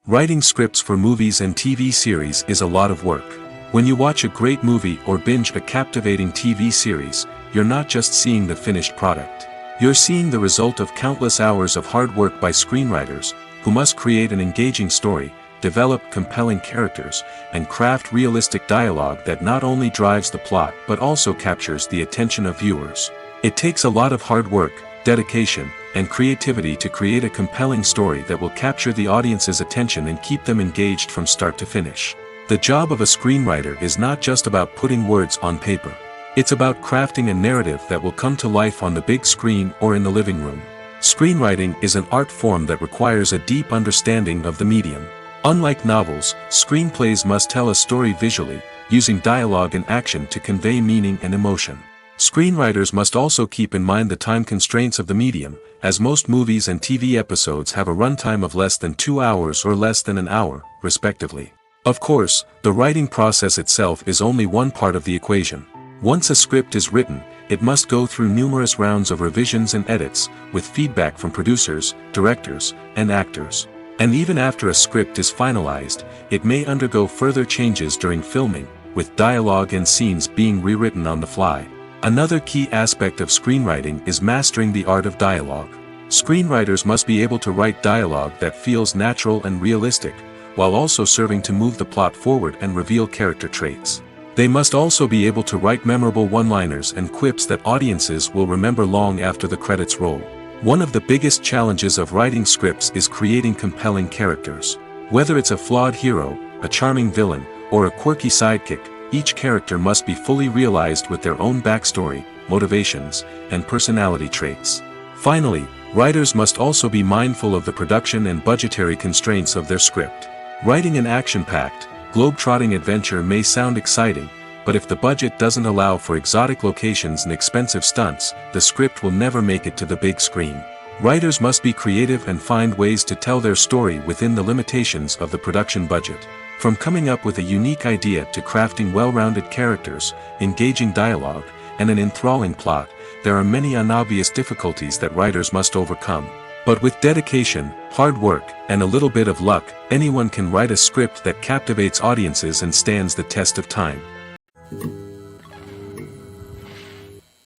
Writing scripts for movies and TV series is a lot of work. When you watch a great movie or binge a captivating TV series, you're not just seeing the finished product. You're seeing the result of countless hours of hard work by screenwriters, who must create an engaging story, develop compelling characters, and craft realistic dialogue that not only drives the plot but also captures the attention of viewers. It takes a lot of hard work, dedication, and creativity to create a compelling story that will capture the audience's attention and keep them engaged from start to finish. The job of a screenwriter is not just about putting words on paper. It's about crafting a narrative that will come to life on the big screen or in the living room. Screenwriting is an art form that requires a deep understanding of the medium. Unlike novels, screenplays must tell a story visually, using dialogue and action to convey meaning and emotion. Screenwriters must also keep in mind the time constraints of the medium, as most movies and TV episodes have a runtime of less than 2 hours or less than an hour, respectively. Of course, the writing process itself is only one part of the equation. Once a script is written, it must go through numerous rounds of revisions and edits, with feedback from producers, directors, and actors. And even after a script is finalized, it may undergo further changes during filming, with dialogue and scenes being rewritten on the fly. Another key aspect of screenwriting is mastering the art of dialogue. Screenwriters must be able to write dialogue that feels natural and realistic, while also serving to move the plot forward and reveal character traits. They must also be able to write memorable one-liners and quips that audiences will remember long after the credits roll. One of the biggest challenges of writing scripts is creating compelling characters. Whether it's a flawed hero, a charming villain, or a quirky sidekick, each character must be fully realized with their own backstory, motivations, and personality traits. Finally, writers must also be mindful of the production and budgetary constraints of their script. Writing an action-packed, globe-trotting adventure may sound exciting, but if the budget doesn't allow for exotic locations and expensive stunts, the script will never make it to the big screen. Writers must be creative and find ways to tell their story within the limitations of the production budget. From coming up with a unique idea to crafting well-rounded characters, engaging dialogue, and an enthralling plot, there are many unobvious difficulties that writers must overcome. But with dedication, hard work, and a little bit of luck, anyone can write a script that captivates audiences and stands the test of time.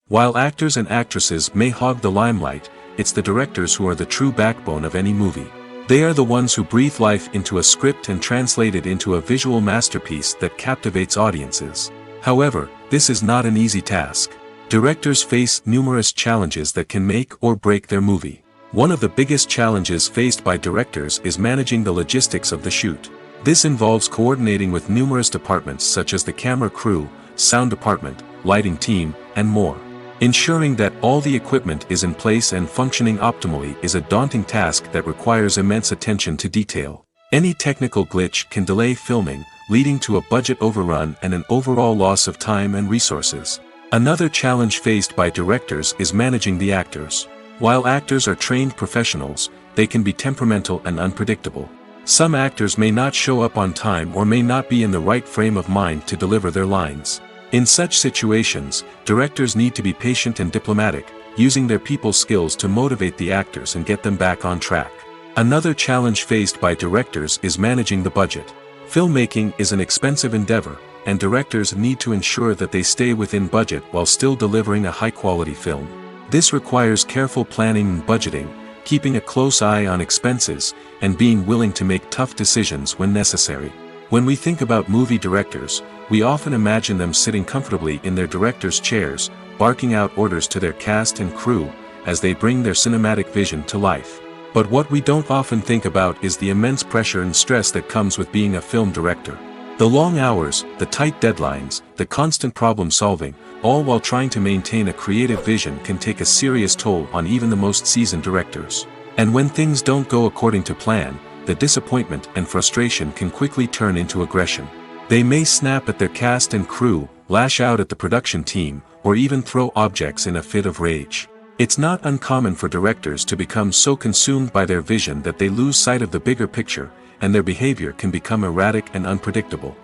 While actors and actresses may hog the limelight, it's the directors who are the true backbone of any movie. They are the ones who breathe life into a script and translate it into a visual masterpiece that captivates audiences. However, this is not an easy task. Directors face numerous challenges that can make or break their movie. One of the biggest challenges faced by directors is managing the logistics of the shoot. This involves coordinating with numerous departments such as the camera crew, sound department, lighting team, and more. Ensuring that all the equipment is in place and functioning optimally is a daunting task that requires immense attention to detail. Any technical glitch can delay filming, leading to a budget overrun and an overall loss of time and resources. Another challenge faced by directors is managing the actors. While actors are trained professionals, they can be temperamental and unpredictable. Some actors may not show up on time or may not be in the right frame of mind to deliver their lines. In such situations, directors need to be patient and diplomatic, using their people skills to motivate the actors and get them back on track. Another challenge faced by directors is managing the budget. Filmmaking is an expensive endeavor, and directors need to ensure that they stay within budget while still delivering a high-quality film. This requires careful planning and budgeting, keeping a close eye on expenses, and being willing to make tough decisions when necessary. When we think about movie directors, we often imagine them sitting comfortably in their director's chairs, barking out orders to their cast and crew, as they bring their cinematic vision to life. But what we don't often think about is the immense pressure and stress that comes with being a film director. The long hours, the tight deadlines, the constant problem solving, all while trying to maintain a creative vision can take a serious toll on even the most seasoned directors. And when things don't go according to plan, the disappointment and frustration can quickly turn into aggression. They may snap at their cast and crew, lash out at the production team, or even throw objects in a fit of rage. It's not uncommon for directors to become so consumed by their vision that they lose sight of the bigger picture, and their behavior can become erratic and unpredictable.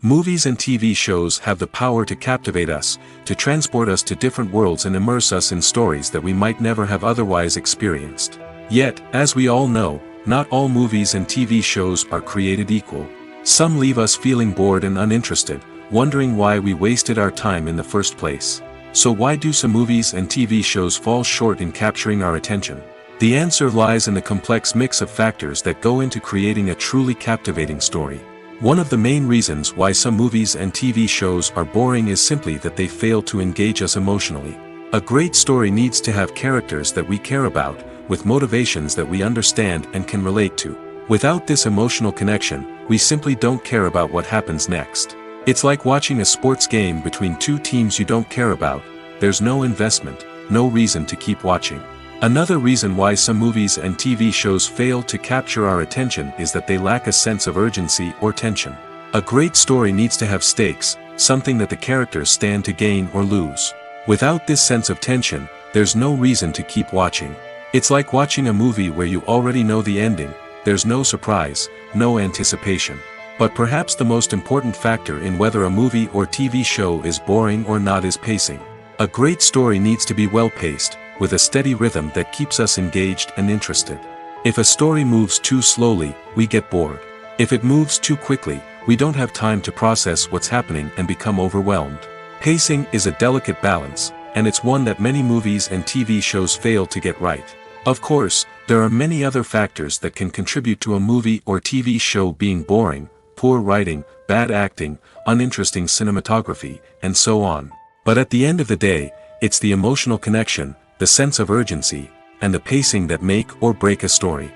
Movies and TV shows have the power to captivate us, to transport us to different worlds and immerse us in stories that we might never have otherwise experienced. Yet, as we all know, not all movies and TV shows are created equal. Some leave us feeling bored and uninterested, wondering why we wasted our time in the first place. So why do some movies and TV shows fall short in capturing our attention? The answer lies in the complex mix of factors that go into creating a truly captivating story. One of the main reasons why some movies and TV shows are boring is simply that they fail to engage us emotionally. A great story needs to have characters that we care about, with motivations that we understand and can relate to. Without this emotional connection, we simply don't care about what happens next. It's like watching a sports game between two teams you don't care about. There's no investment, no reason to keep watching. Another reason why some movies and TV shows fail to capture our attention is that they lack a sense of urgency or tension. A great story needs to have stakes, something that the characters stand to gain or lose. Without this sense of tension, there's no reason to keep watching. It's like watching a movie where you already know the ending. There's no surprise, no anticipation. But perhaps the most important factor in whether a movie or TV show is boring or not is pacing. A great story needs to be well-paced, with a steady rhythm that keeps us engaged and interested. If a story moves too slowly, we get bored. If it moves too quickly, we don't have time to process what's happening and become overwhelmed. Pacing is a delicate balance, and it's one that many movies and TV shows fail to get right. Of course, there are many other factors that can contribute to a movie or TV show being boring: poor writing, bad acting, uninteresting cinematography, and so on. But at the end of the day, it's the emotional connection, the sense of urgency, and the pacing that make or break a story.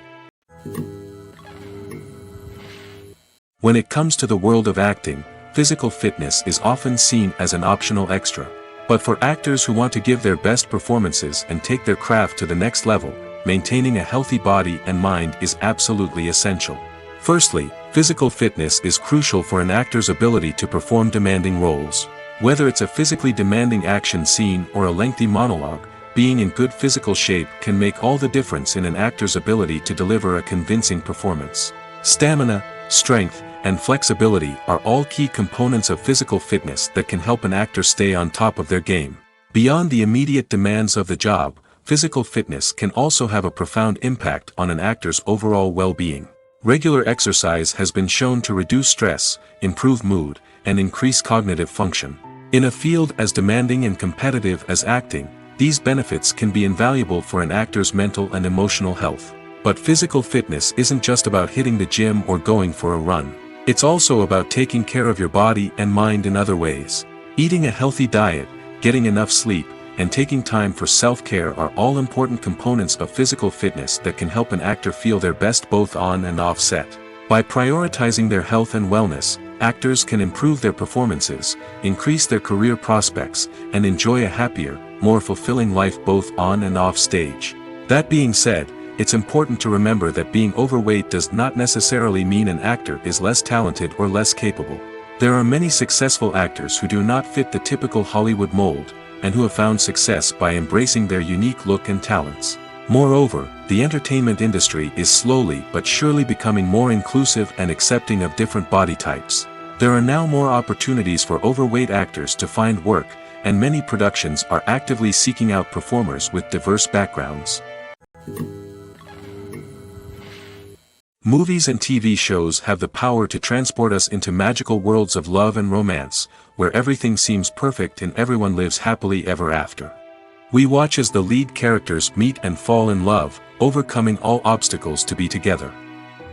When it comes to the world of acting, physical fitness is often seen as an optional extra. But for actors who want to give their best performances and take their craft to the next level, maintaining a healthy body and mind is absolutely essential. Firstly, Physical fitness is crucial for an actor's ability to perform demanding roles. Whether it's a physically demanding action scene or a lengthy monologue, being in good physical shape can make all the difference in an actor's ability to deliver a convincing performance. Stamina, strength, and flexibility are all key components of physical fitness that can help an actor stay on top of their game. Beyond the immediate demands of the job, physical fitness can also have a profound impact on an actor's overall well-being. Regular exercise has been shown to reduce stress, improve mood, and increase cognitive function. In a field as demanding and competitive as acting, these benefits can be invaluable for an actor's mental and emotional health. But physical fitness isn't just about hitting the gym or going for a run. It's also about taking care of your body and mind in other ways. Eating a healthy diet, getting enough sleep, and taking time for self-care are all important components of physical fitness that can help an actor feel their best both on and off set. By prioritizing their health and wellness, actors can improve their performances, increase their career prospects, and enjoy a happier, more fulfilling life both on and off stage. That being said, it's important to remember that being overweight does not necessarily mean an actor is less talented or less capable. There are many successful actors who do not fit the typical Hollywood mold, and who have found success by embracing their unique look and talents. Moreover, the entertainment industry is slowly but surely becoming more inclusive and accepting of different body types. There are now more opportunities for overweight actors to find work, and many productions are actively seeking out performers with diverse backgrounds. Movies and TV shows have the power to transport us into magical worlds of love and romance, where everything seems perfect and everyone lives happily ever after. We watch as the lead characters meet and fall in love, overcoming all obstacles to be together.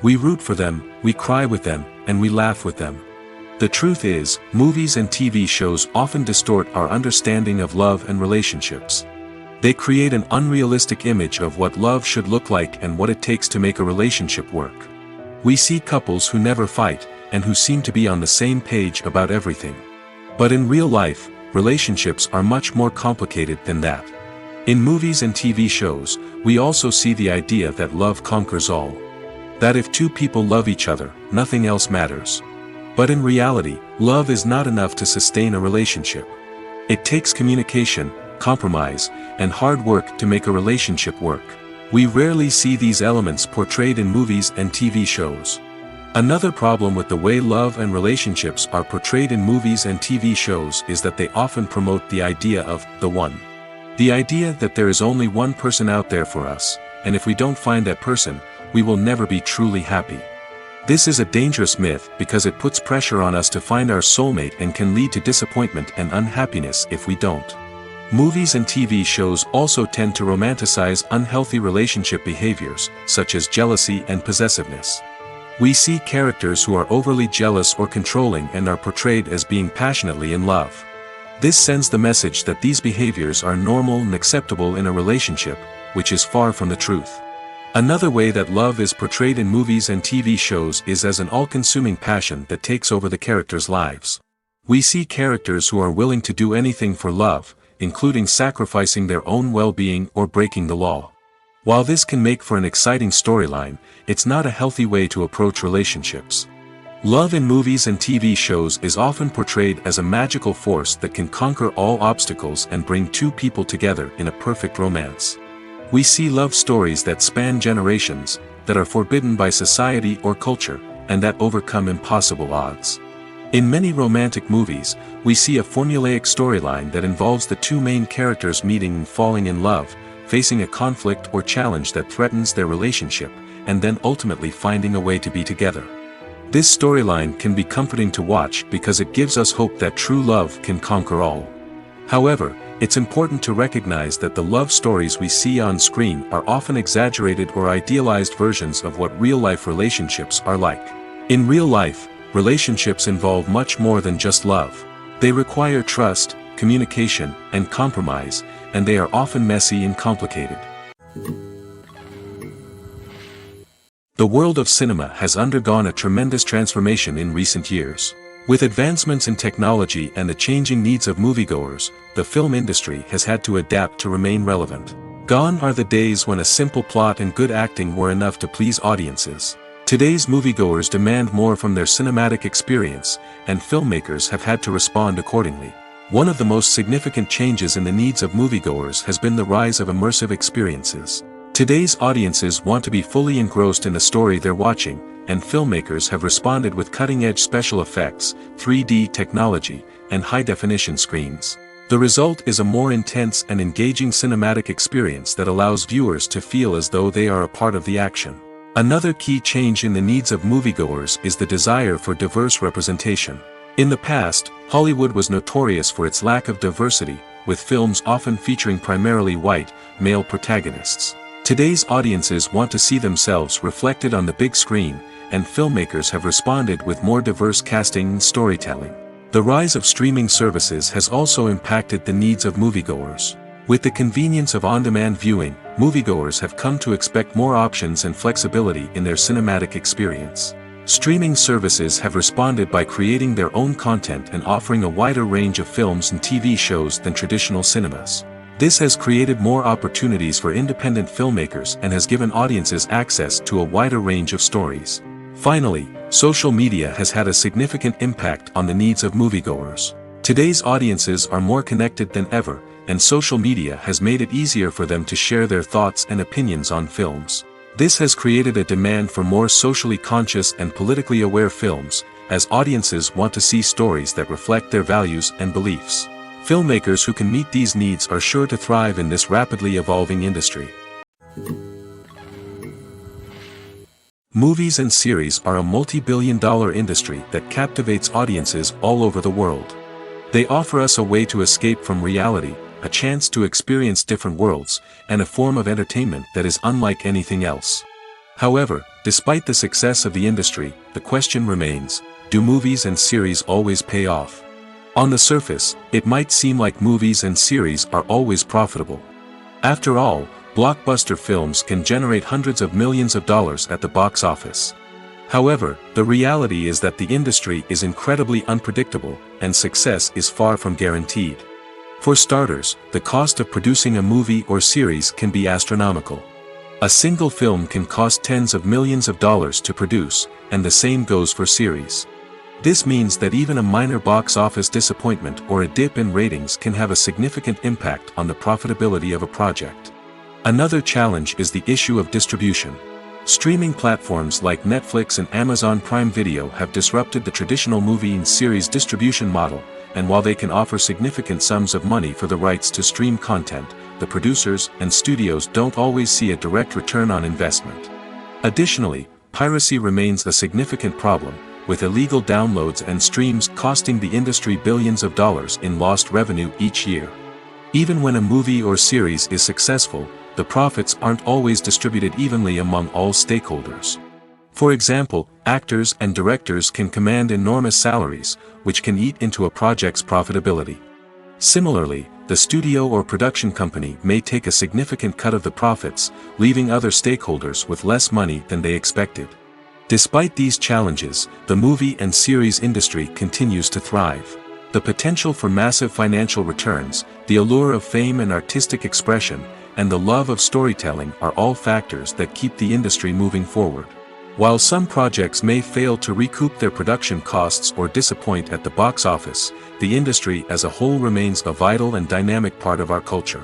We root for them, we cry with them, and we laugh with them. The truth is, movies and TV shows often distort our understanding of love and relationships. They create an unrealistic image of what love should look like and what it takes to make a relationship work. We see couples who never fight, and who seem to be on the same page about everything. But in real life, relationships are much more complicated than that. In movies and TV shows, we also see the idea that love conquers all. That if two people love each other, nothing else matters. But in reality, love is not enough to sustain a relationship. It takes communication, compromise, and hard work to make a relationship work. We rarely see these elements portrayed in movies and TV shows. Another problem with the way love and relationships are portrayed in movies and TV shows is that they often promote the idea of the one. The idea that there is only one person out there for us, and if we don't find that person, we will never be truly happy. This is a dangerous myth because it puts pressure on us to find our soulmate and can lead to disappointment and unhappiness if we don't. Movies and TV shows also tend to romanticize unhealthy relationship behaviors, such as jealousy and possessiveness. We see characters who are overly jealous or controlling and are portrayed as being passionately in love. This sends the message that these behaviors are normal and acceptable in a relationship, which is far from the truth. Another way that love is portrayed in movies and TV shows is as an all-consuming passion that takes over the characters' lives. We see characters who are willing to do anything for love, including sacrificing their own well-being or breaking the law. While this can make for an exciting storyline, it's not a healthy way to approach relationships. Love in movies and TV shows is often portrayed as a magical force that can conquer all obstacles and bring two people together in a perfect romance. We see love stories that span generations, that are forbidden by society or culture, and that overcome impossible odds. In many romantic movies, we see a formulaic storyline that involves the two main characters meeting and falling in love, facing a conflict or challenge that threatens their relationship, and then ultimately finding a way to be together. This storyline can be comforting to watch because it gives us hope that true love can conquer all. However, it's important to recognize that the love stories we see on screen are often exaggerated or idealized versions of what real-life relationships are like. In real life, relationships involve much more than just love. They require trust, communication, and compromise, and they are often messy and complicated. The world of cinema has undergone a tremendous transformation in recent years. With advancements in technology and the changing needs of moviegoers, the film industry has had to adapt to remain relevant. Gone are the days when a simple plot and good acting were enough to please audiences. Today's moviegoers demand more from their cinematic experience, and filmmakers have had to respond accordingly. One of the most significant changes in the needs of moviegoers has been the rise of immersive experiences. Today's audiences want to be fully engrossed in the story they're watching, and filmmakers have responded with cutting-edge special effects, 3D technology, and high-definition screens. The result is a more intense and engaging cinematic experience that allows viewers to feel as though they are a part of the action. Another key change in the needs of moviegoers is the desire for diverse representation. In the past, Hollywood was notorious for its lack of diversity, with films often featuring primarily white, male protagonists. Today's audiences want to see themselves reflected on the big screen, and filmmakers have responded with more diverse casting and storytelling. The rise of streaming services has also impacted the needs of moviegoers. With the convenience of on-demand viewing, moviegoers have come to expect more options and flexibility in their cinematic experience. Streaming services have responded by creating their own content and offering a wider range of films and TV shows than traditional cinemas. This has created more opportunities for independent filmmakers and has given audiences access to a wider range of stories. Finally, social media has had a significant impact on the needs of moviegoers. Today's audiences are more connected than ever, and social media has made it easier for them to share their thoughts and opinions on films. This has created a demand for more socially conscious and politically aware films, as audiences want to see stories that reflect their values and beliefs. Filmmakers who can meet these needs are sure to thrive in this rapidly evolving industry. Movies and series are a multi-billion-dollar industry that captivates audiences all over the world. They offer us a way to escape from reality, a chance to experience different worlds, and a form of entertainment that is unlike anything else. However, despite the success of the industry, the question remains, do movies and series always pay off? On the surface, it might seem like movies and series are always profitable. After all, blockbuster films can generate hundreds of millions of dollars at the box office. However, the reality is that the industry is incredibly unpredictable, and success is far from guaranteed. For starters, the cost of producing a movie or series can be astronomical. A single film can cost tens of millions of dollars to produce, and the same goes for series. This means that even a minor box office disappointment or a dip in ratings can have a significant impact on the profitability of a project. Another challenge is the issue of distribution. Streaming platforms like Netflix and Amazon Prime Video have disrupted the traditional movie and series distribution model, and while they can offer significant sums of money for the rights to stream content, the producers and studios don't always see a direct return on investment. Additionally, piracy remains a significant problem, with illegal downloads and streams costing the industry billions of dollars in lost revenue each year. Even when a movie or series is successful, the profits aren't always distributed evenly among all stakeholders. For example, actors and directors can command enormous salaries, which can eat into a project's profitability. Similarly, the studio or production company may take a significant cut of the profits, leaving other stakeholders with less money than they expected. Despite these challenges, the movie and series industry continues to thrive. The potential for massive financial returns, the allure of fame and artistic expression, and the love of storytelling are all factors that keep the industry moving forward. While some projects may fail to recoup their production costs or disappoint at the box office, the industry as a whole remains a vital and dynamic part of our culture.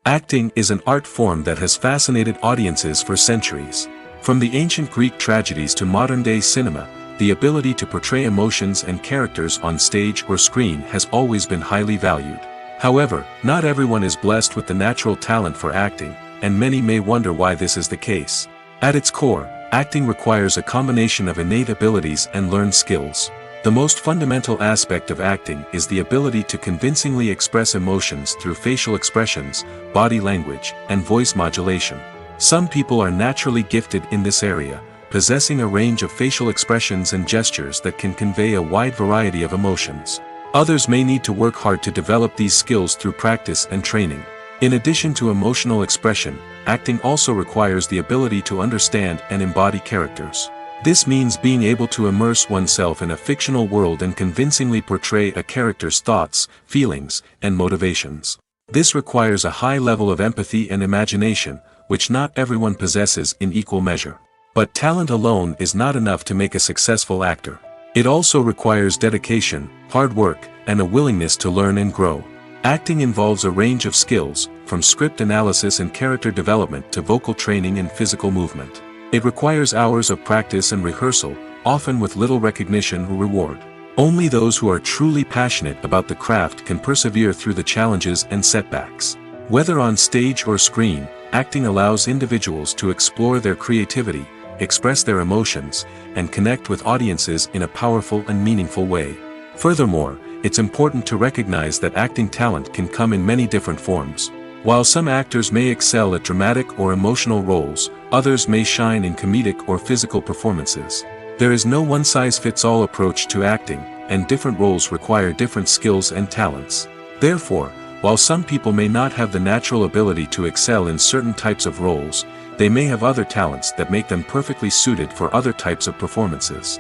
Acting is an art form that has fascinated audiences for centuries. From the ancient Greek tragedies to modern-day cinema, the ability to portray emotions and characters on stage or screen has always been highly valued. However, not everyone is blessed with the natural talent for acting, and many may wonder why this is the case. At its core, acting requires a combination of innate abilities and learned skills. The most fundamental aspect of acting is the ability to convincingly express emotions through facial expressions, body language, and voice modulation. Some people are naturally gifted in this area, possessing a range of facial expressions and gestures that can convey a wide variety of emotions. Others may need to work hard to develop these skills through practice and training. In addition to emotional expression, acting also requires the ability to understand and embody characters. This means being able to immerse oneself in a fictional world and convincingly portray a character's thoughts, feelings, and motivations. This requires a high level of empathy and imagination, which not everyone possesses in equal measure. But talent alone is not enough to make a successful actor. It also requires dedication, hard work, and a willingness to learn and grow. Acting involves a range of skills, from script analysis and character development to vocal training and physical movement. It requires hours of practice and rehearsal, often with little recognition or reward. Only those who are truly passionate about the craft can persevere through the challenges and setbacks. Whether on stage or screen, acting allows individuals to explore their creativity, express their emotions, and connect with audiences in a powerful and meaningful way. Furthermore, it's important to recognize that acting talent can come in many different forms. While some actors may excel at dramatic or emotional roles, others may shine in comedic or physical performances. There is no one-size-fits-all approach to acting, and different roles require different skills and talents. Therefore, while some people may not have the natural ability to excel in certain types of roles, they may have other talents that make them perfectly suited for other types of performances.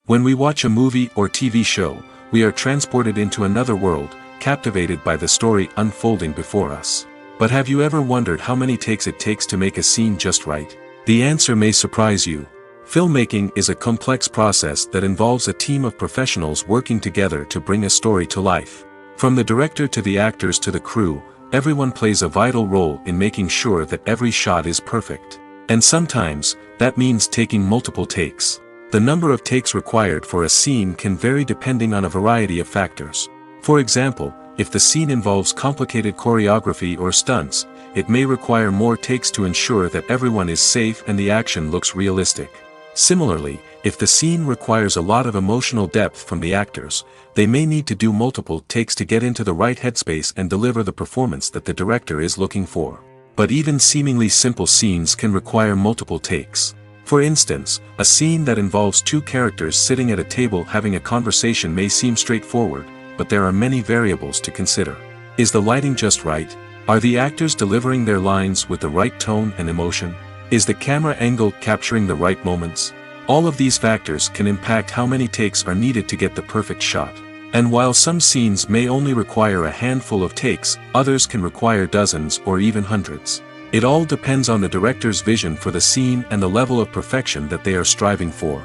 When we watch a movie or TV show, we are transported into another world, captivated by the story unfolding before us. But have you ever wondered how many takes it takes to make a scene just right? The answer may surprise you. Filmmaking is a complex process that involves a team of professionals working together to bring a story to life. From the director to the actors to the crew, everyone plays a vital role in making sure that every shot is perfect. And sometimes, that means taking multiple takes. The number of takes required for a scene can vary depending on a variety of factors. For example, if the scene involves complicated choreography or stunts, it may require more takes to ensure that everyone is safe and the action looks realistic. Similarly, if the scene requires a lot of emotional depth from the actors, they may need to do multiple takes to get into the right headspace and deliver the performance that the director is looking for. But even seemingly simple scenes can require multiple takes. For instance, a scene that involves two characters sitting at a table having a conversation may seem straightforward, but there are many variables to consider. Is the lighting just right? Are the actors delivering their lines with the right tone and emotion? Is the camera angle capturing the right moments? All of these factors can impact how many takes are needed to get the perfect shot. And while some scenes may only require a handful of takes, others can require dozens or even hundreds. It all depends on the director's vision for the scene and the level of perfection that they are striving for.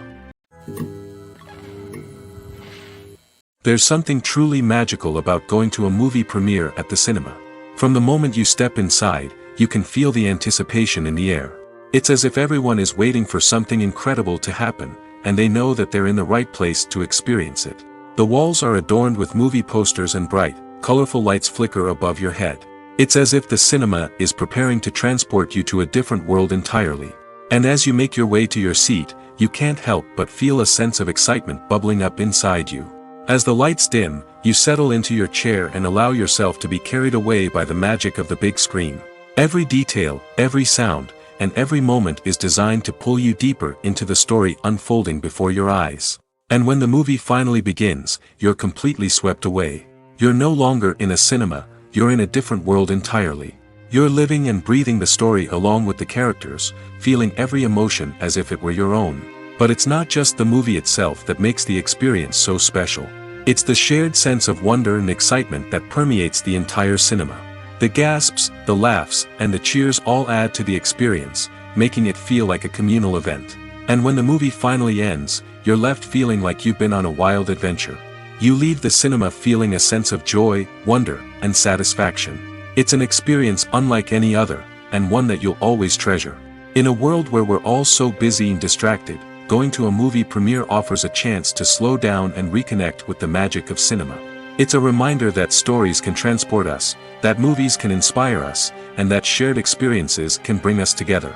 There's something truly magical about going to a movie premiere at the cinema. From the moment you step inside, you can feel the anticipation in the air. It's as if everyone is waiting for something incredible to happen, and they know that they're in the right place to experience it. The walls are adorned with movie posters and bright, colorful lights flicker above your head. It's as if the cinema is preparing to transport you to a different world entirely. And as you make your way to your seat, you can't help but feel a sense of excitement bubbling up inside you. As the lights dim, you settle into your chair and allow yourself to be carried away by the magic of the big screen. Every detail, every sound, and every moment is designed to pull you deeper into the story unfolding before your eyes. And when the movie finally begins, you're completely swept away. You're no longer in a cinema, you're in a different world entirely. You're living and breathing the story along with the characters, feeling every emotion as if it were your own. But it's not just the movie itself that makes the experience so special. It's the shared sense of wonder and excitement that permeates the entire cinema. The gasps, the laughs, and the cheers all add to the experience, making it feel like a communal event. And when the movie finally ends, you're left feeling like you've been on a wild adventure. You leave the cinema feeling a sense of joy, wonder, and satisfaction. It's an experience unlike any other, and one that you'll always treasure. In a world where we're all so busy and distracted, going to a movie premiere offers a chance to slow down and reconnect with the magic of cinema. It's a reminder that stories can transport us, that movies can inspire us, and that shared experiences can bring us together.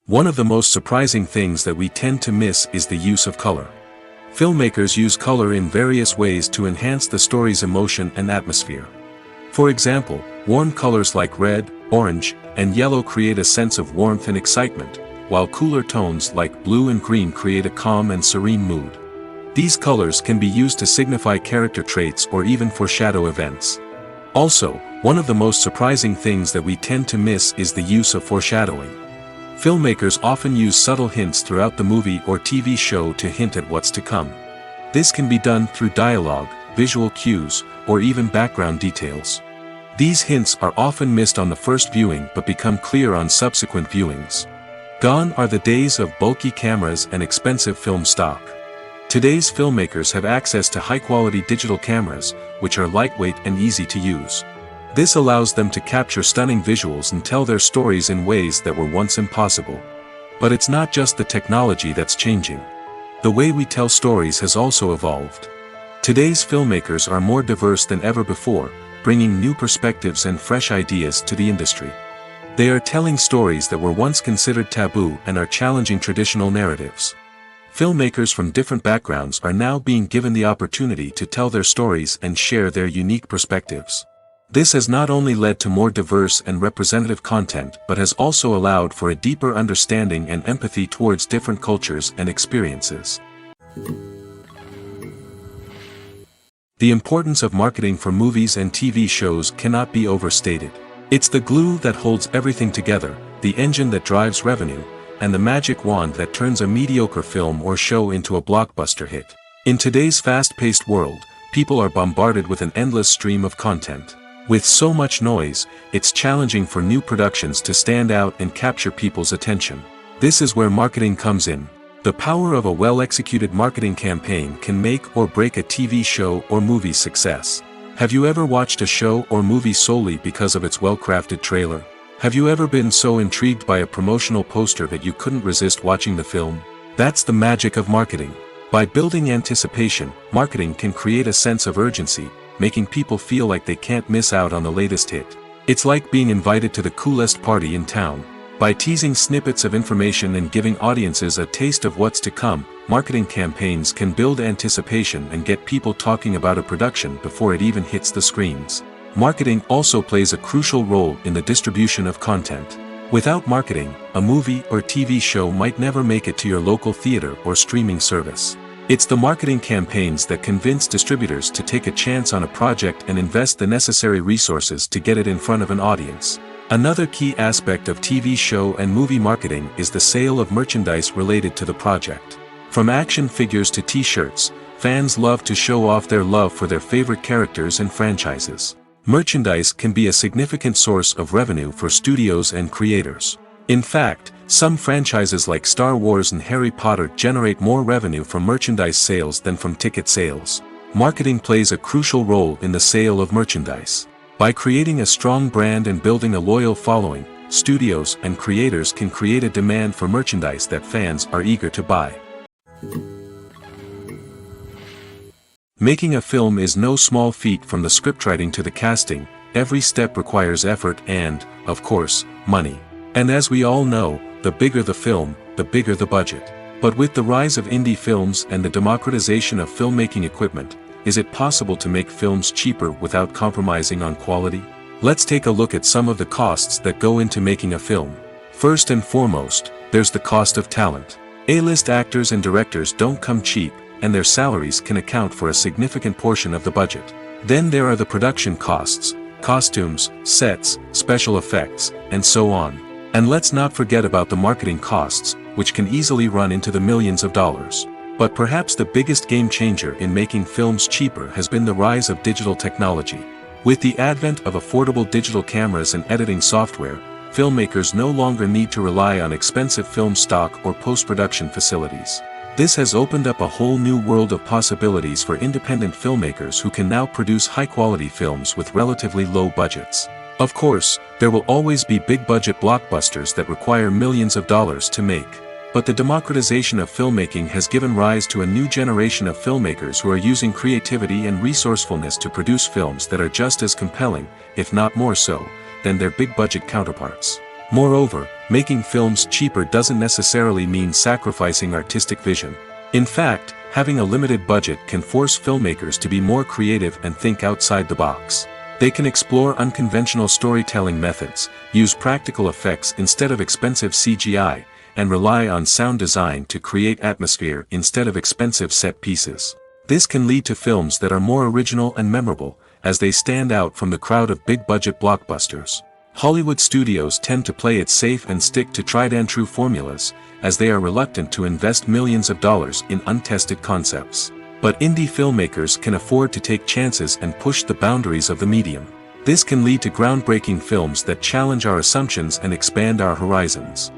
One of the most surprising things that we tend to miss is the use of color. Filmmakers use color in various ways to enhance the story's emotion and atmosphere. For example, warm colors like red, orange, and yellow create a sense of warmth and excitement, while cooler tones like blue and green create a calm and serene mood. These colors can be used to signify character traits or even foreshadow events. Also, one of the most surprising things that we tend to miss is the use of foreshadowing. Filmmakers often use subtle hints throughout the movie or TV show to hint at what's to come. This can be done through dialogue, visual cues, or even background details. These hints are often missed on the first viewing but become clear on subsequent viewings. Gone are the days of bulky cameras and expensive film stock. Today's filmmakers have access to high-quality digital cameras, which are lightweight and easy to use. This allows them to capture stunning visuals and tell their stories in ways that were once impossible. But it's not just the technology that's changing. The way we tell stories has also evolved. Today's filmmakers are more diverse than ever before, bringing new perspectives and fresh ideas to the industry. They are telling stories that were once considered taboo and are challenging traditional narratives. Filmmakers from different backgrounds are now being given the opportunity to tell their stories and share their unique perspectives. This has not only led to more diverse and representative content but has also allowed for a deeper understanding and empathy towards different cultures and experiences. The importance of marketing for movies and TV shows cannot be overstated. It's the glue that holds everything together, the engine that drives revenue, and the magic wand that turns a mediocre film or show into a blockbuster hit. In today's fast-paced world, people are bombarded with an endless stream of content. With so much noise, it's challenging for new productions to stand out and capture people's attention. This is where marketing comes in. The power of a well-executed marketing campaign can make or break a TV show or movie's success. Have you ever watched a show or movie solely because of its well-crafted trailer? Have you ever been so intrigued by a promotional poster that you couldn't resist watching the film? That's the magic of marketing. By building anticipation, marketing can create a sense of urgency, making people feel like they can't miss out on the latest hit. It's like being invited to the coolest party in town. By teasing snippets of information and giving audiences a taste of what's to come, marketing campaigns can build anticipation and get people talking about a production before it even hits the screens. Marketing also plays a crucial role in the distribution of content. Without marketing, a movie or TV show might never make it to your local theater or streaming service. It's the marketing campaigns that convince distributors to take a chance on a project and invest the necessary resources to get it in front of an audience. Another key aspect of TV show and movie marketing is the sale of merchandise related to the project. From action figures to t-shirts, fans love to show off their love for their favorite characters and franchises. Merchandise can be a significant source of revenue for studios and creators. In fact, some franchises like Star Wars and Harry Potter generate more revenue from merchandise sales than from ticket sales. Marketing plays a crucial role in the sale of merchandise. By creating a strong brand and building a loyal following, studios and creators can create a demand for merchandise that fans are eager to buy. Making a film is no small feat. From the scriptwriting to the casting, every step requires effort and, of course, money. And as we all know, the bigger the film, the bigger the budget. But with the rise of indie films and the democratization of filmmaking equipment, is it possible to make films cheaper without compromising on quality? Let's take a look at some of the costs that go into making a film. First and foremost, there's the cost of talent. A-list actors and directors don't come cheap, and their salaries can account for a significant portion of the budget. Then there are the production costs, costumes, sets, special effects, and so on. And let's not forget about the marketing costs, which can easily run into the millions of dollars. But perhaps the biggest game changer in making films cheaper has been the rise of digital technology. With the advent of affordable digital cameras and editing software, filmmakers no longer need to rely on expensive film stock or post-production facilities. This has opened up a whole new world of possibilities for independent filmmakers who can now produce high-quality films with relatively low budgets. Of course, there will always be big-budget blockbusters that require millions of dollars to make. But the democratization of filmmaking has given rise to a new generation of filmmakers who are using creativity and resourcefulness to produce films that are just as compelling, if not more so, than their big-budget counterparts. Moreover, making films cheaper doesn't necessarily mean sacrificing artistic vision. In fact, having a limited budget can force filmmakers to be more creative and think outside the box. They can explore unconventional storytelling methods, use practical effects instead of expensive CGI, and rely on sound design to create atmosphere instead of expensive set pieces. This can lead to films that are more original and memorable, as they stand out from the crowd of big-budget blockbusters. Hollywood studios tend to play it safe and stick to tried-and-true formulas, as they are reluctant to invest millions of dollars in untested concepts. But indie filmmakers can afford to take chances and push the boundaries of the medium. This can lead to groundbreaking films that challenge our assumptions and expand our horizons.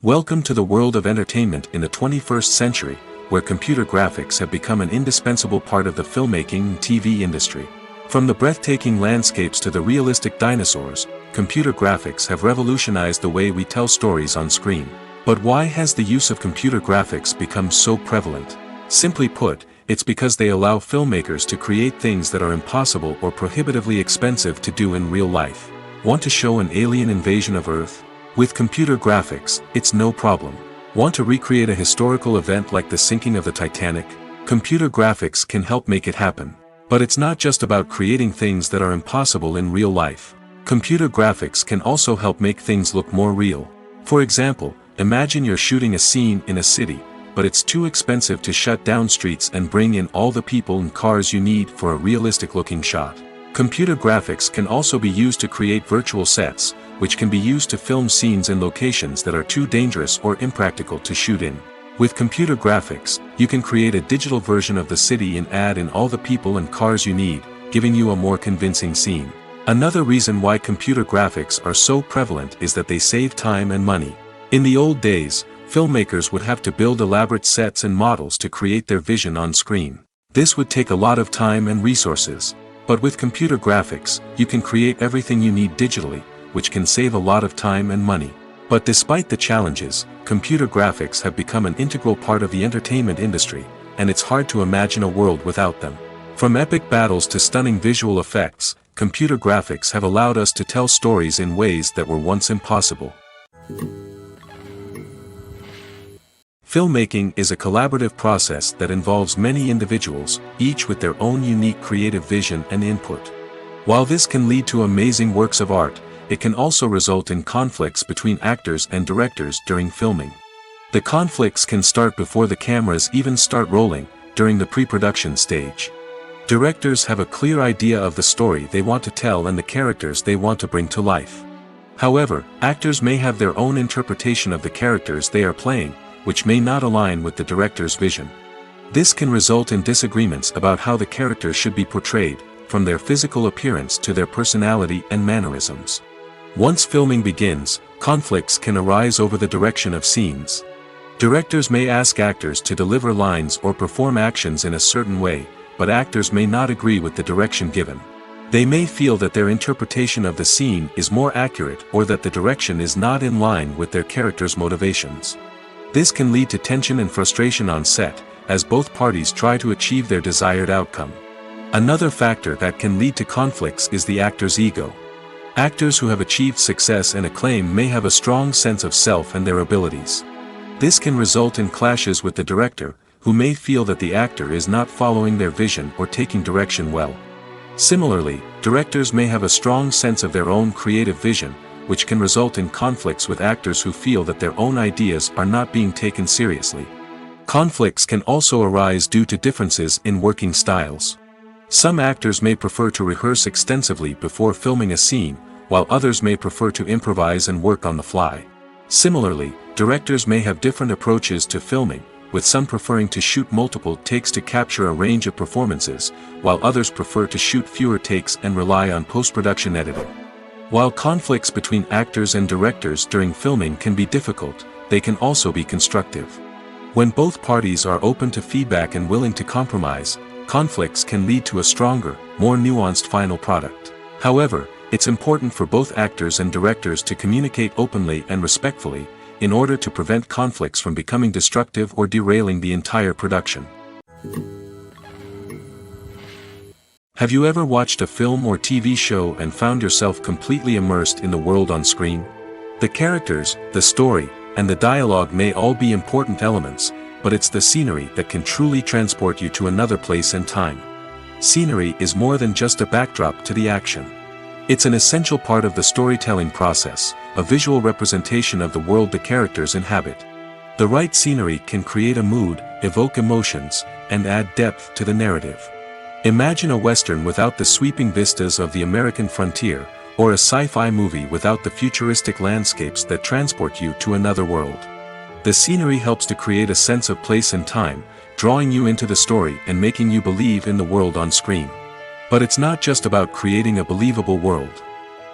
Welcome to the world of entertainment in the 21st century, where computer graphics have become an indispensable part of the filmmaking and TV industry. From the breathtaking landscapes to the realistic dinosaurs, computer graphics have revolutionized the way we tell stories on screen. But why has the use of computer graphics become so prevalent? Simply put, it's because they allow filmmakers to create things that are impossible or prohibitively expensive to do in real life. Want to show an alien invasion of Earth? With computer graphics, it's no problem. Want to recreate a historical event like the sinking of the Titanic? Computer graphics can help make it happen. But it's not just about creating things that are impossible in real life. Computer graphics can also help make things look more real. For example, imagine you're shooting a scene in a city, but it's too expensive to shut down streets and bring in all the people and cars you need for a realistic-looking shot. Computer graphics can also be used to create virtual sets, which can be used to film scenes in locations that are too dangerous or impractical to shoot in. With computer graphics, you can create a digital version of the city and add in all the people and cars you need, giving you a more convincing scene. Another reason why computer graphics are so prevalent is that they save time and money. In the old days, filmmakers would have to build elaborate sets and models to create their vision on screen. This would take a lot of time and resources. But with computer graphics, you can create everything you need digitally, which can save a lot of time and money. But despite the challenges, computer graphics have become an integral part of the entertainment industry, and it's hard to imagine a world without them. From epic battles to stunning visual effects, computer graphics have allowed us to tell stories in ways that were once impossible. Filmmaking is a collaborative process that involves many individuals, each with their own unique creative vision and input. While this can lead to amazing works of art, it can also result in conflicts between actors and directors during filming. The conflicts can start before the cameras even start rolling, during the pre-production stage. Directors have a clear idea of the story they want to tell and the characters they want to bring to life. However, actors may have their own interpretation of the characters they are playing, which may not align with the director's vision. This can result in disagreements about how the characters should be portrayed, from their physical appearance to their personality and mannerisms. Once filming begins, conflicts can arise over the direction of scenes. Directors may ask actors to deliver lines or perform actions in a certain way, but actors may not agree with the direction given. They may feel that their interpretation of the scene is more accurate or that the direction is not in line with their character's motivations. This can lead to tension and frustration on set, as both parties try to achieve their desired outcome. Another factor that can lead to conflicts is the actor's ego. Actors who have achieved success and acclaim may have a strong sense of self and their abilities. This can result in clashes with the director, who may feel that the actor is not following their vision or taking direction well. Similarly, directors may have a strong sense of their own creative vision, which can result in conflicts with actors who feel that their own ideas are not being taken seriously. Conflicts can also arise due to differences in working styles. Some actors may prefer to rehearse extensively before filming a scene, while others may prefer to improvise and work on the fly. Similarly, directors may have different approaches to filming, with some preferring to shoot multiple takes to capture a range of performances, while others prefer to shoot fewer takes and rely on post-production editing. While conflicts between actors and directors during filming can be difficult, they can also be constructive. When both parties are open to feedback and willing to compromise, conflicts can lead to a stronger, more nuanced final product. However, it's important for both actors and directors to communicate openly and respectfully, in order to prevent conflicts from becoming destructive or derailing the entire production. Have you ever watched a film or TV show and found yourself completely immersed in the world on screen? The characters, the story, and the dialogue may all be important elements, but it's the scenery that can truly transport you to another place and time. Scenery is more than just a backdrop to the action. It's an essential part of the storytelling process, a visual representation of the world the characters inhabit. The right scenery can create a mood, evoke emotions, and add depth to the narrative. Imagine a Western without the sweeping vistas of the American frontier, or a sci-fi movie without the futuristic landscapes that transport you to another world. The scenery helps to create a sense of place and time, drawing you into the story and making you believe in the world on screen. But it's not just about creating a believable world.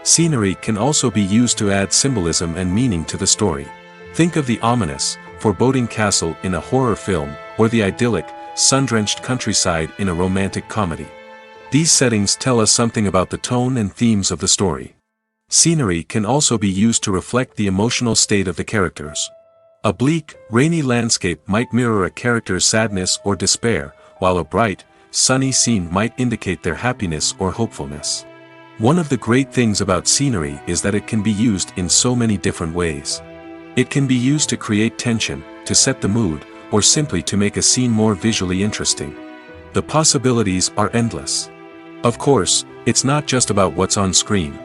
Scenery can also be used to add symbolism and meaning to the story. Think of the ominous, foreboding castle in a horror film, or the idyllic, sun-drenched countryside in a romantic comedy. These settings tell us something about the tone and themes of the story. Scenery can also be used to reflect the emotional state of the characters. A bleak, rainy landscape might mirror a character's sadness or despair, while a bright, sunny scene might indicate their happiness or hopefulness. One of the great things about scenery is that it can be used in so many different ways. It can be used to create tension, to set the mood, or simply to make a scene more visually interesting. The possibilities are endless. Of course, it's not just about what's on screen.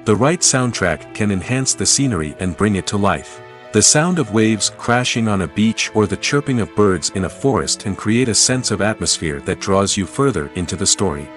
The right soundtrack can enhance the scenery and bring it to life. The sound of waves crashing on a beach or the chirping of birds in a forest can create a sense of atmosphere that draws you further into the story.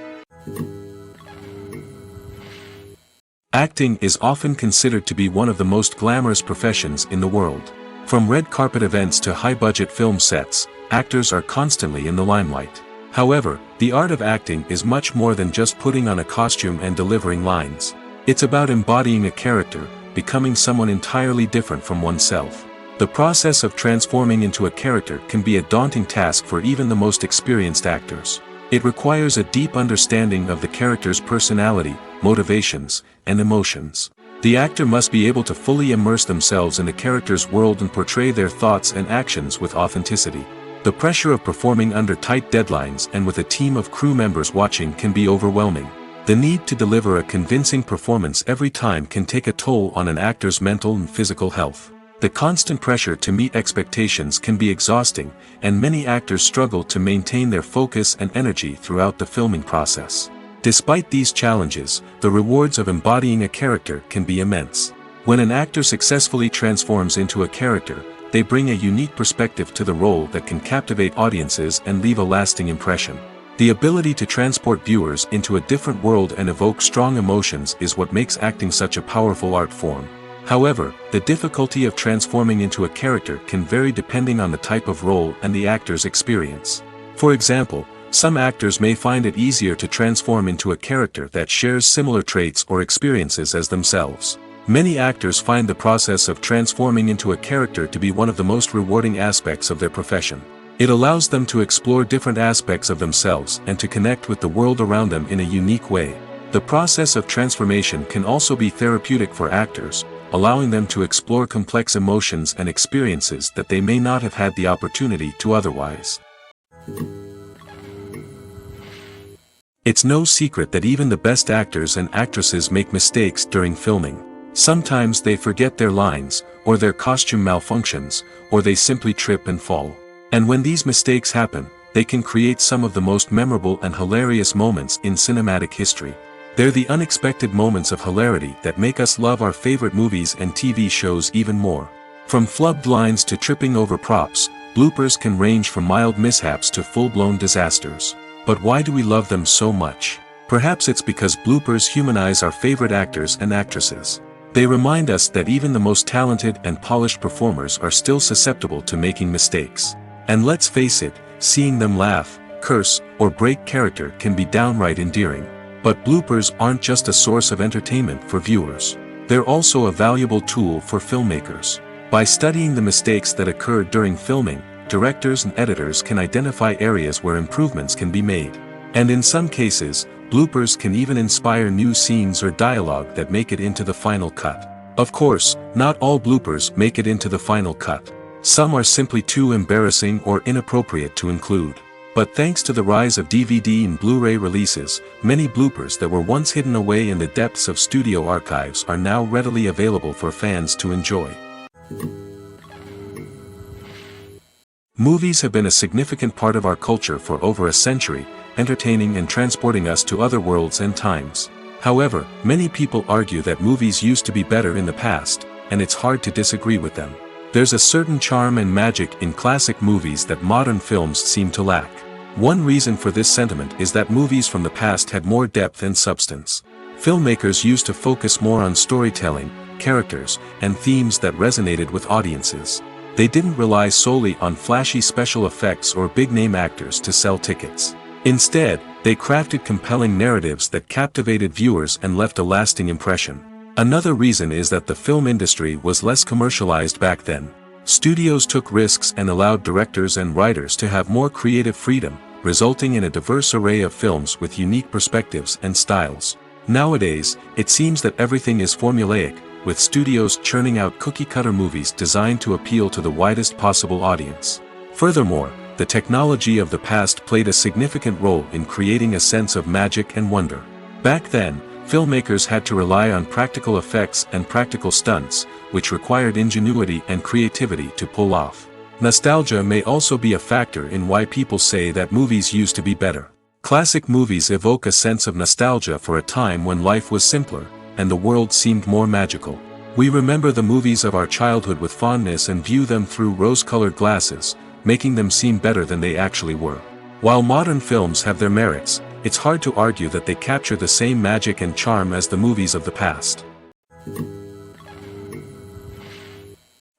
Acting is often considered to be one of the most glamorous professions in the world. From red carpet events to high-budget film sets, actors are constantly in the limelight. However, the art of acting is much more than just putting on a costume and delivering lines. It's about embodying a character, becoming someone entirely different from oneself. The process of transforming into a character can be a daunting task for even the most experienced actors. It requires a deep understanding of the character's personality, motivations, and emotions. The actor must be able to fully immerse themselves in the character's world and portray their thoughts and actions with authenticity. The pressure of performing under tight deadlines and with a team of crew members watching can be overwhelming. The need to deliver a convincing performance every time can take a toll on an actor's mental and physical health. The constant pressure to meet expectations can be exhausting, and many actors struggle to maintain their focus and energy throughout the filming process. Despite these challenges, the rewards of embodying a character can be immense. When an actor successfully transforms into a character, they bring a unique perspective to the role that can captivate audiences and leave a lasting impression. The ability to transport viewers into a different world and evoke strong emotions is what makes acting such a powerful art form. However, the difficulty of transforming into a character can vary depending on the type of role and the actor's experience. For example, some actors may find it easier to transform into a character that shares similar traits or experiences as themselves. Many actors find the process of transforming into a character to be one of the most rewarding aspects of their profession. It allows them to explore different aspects of themselves and to connect with the world around them in a unique way. The process of transformation can also be therapeutic for actors, allowing them to explore complex emotions and experiences that they may not have had the opportunity to otherwise. It's no secret that even the best actors and actresses make mistakes during filming. Sometimes they forget their lines, or their costume malfunctions, or they simply trip and fall. And when these mistakes happen, they can create some of the most memorable and hilarious moments in cinematic history. They're the unexpected moments of hilarity that make us love our favorite movies and TV shows even more. From flubbed lines to tripping over props, bloopers can range from mild mishaps to full-blown disasters. But why do we love them so much? Perhaps it's because bloopers humanize our favorite actors and actresses. They remind us that even the most talented and polished performers are still susceptible to making mistakes. And let's face it, seeing them laugh, curse, or break character can be downright endearing. But bloopers aren't just a source of entertainment for viewers. They're also a valuable tool for filmmakers. By studying the mistakes that occur during filming, directors and editors can identify areas where improvements can be made. And in some cases, bloopers can even inspire new scenes or dialogue that make it into the final cut. Of course, not all bloopers make it into the final cut. Some are simply too embarrassing or inappropriate to include. But thanks to the rise of DVD and Blu-ray releases, many bloopers that were once hidden away in the depths of studio archives are now readily available for fans to enjoy. Movies have been a significant part of our culture for over a century, entertaining and transporting us to other worlds and times. However, many people argue that movies used to be better in the past, and it's hard to disagree with them. There's a certain charm and magic in classic movies that modern films seem to lack. One reason for this sentiment is that movies from the past had more depth and substance. Filmmakers used to focus more on storytelling, characters, and themes that resonated with audiences. They didn't rely solely on flashy special effects or big-name actors to sell tickets. Instead, they crafted compelling narratives that captivated viewers and left a lasting impression. Another reason is that the film industry was less commercialized back then. Studios took risks and allowed directors and writers to have more creative freedom, resulting in a diverse array of films with unique perspectives and styles. Nowadays, it seems that everything is formulaic, with studios churning out cookie-cutter movies designed to appeal to the widest possible audience. Furthermore, the technology of the past played a significant role in creating a sense of magic and wonder. Back then, filmmakers had to rely on practical effects and practical stunts, which required ingenuity and creativity to pull off. Nostalgia may also be a factor in why people say that movies used to be better. Classic movies evoke a sense of nostalgia for a time when life was simpler, and the world seemed more magical. We remember the movies of our childhood with fondness and view them through rose-colored glasses, making them seem better than they actually were. While modern films have their merits, it's hard to argue that they capture the same magic and charm as the movies of the past.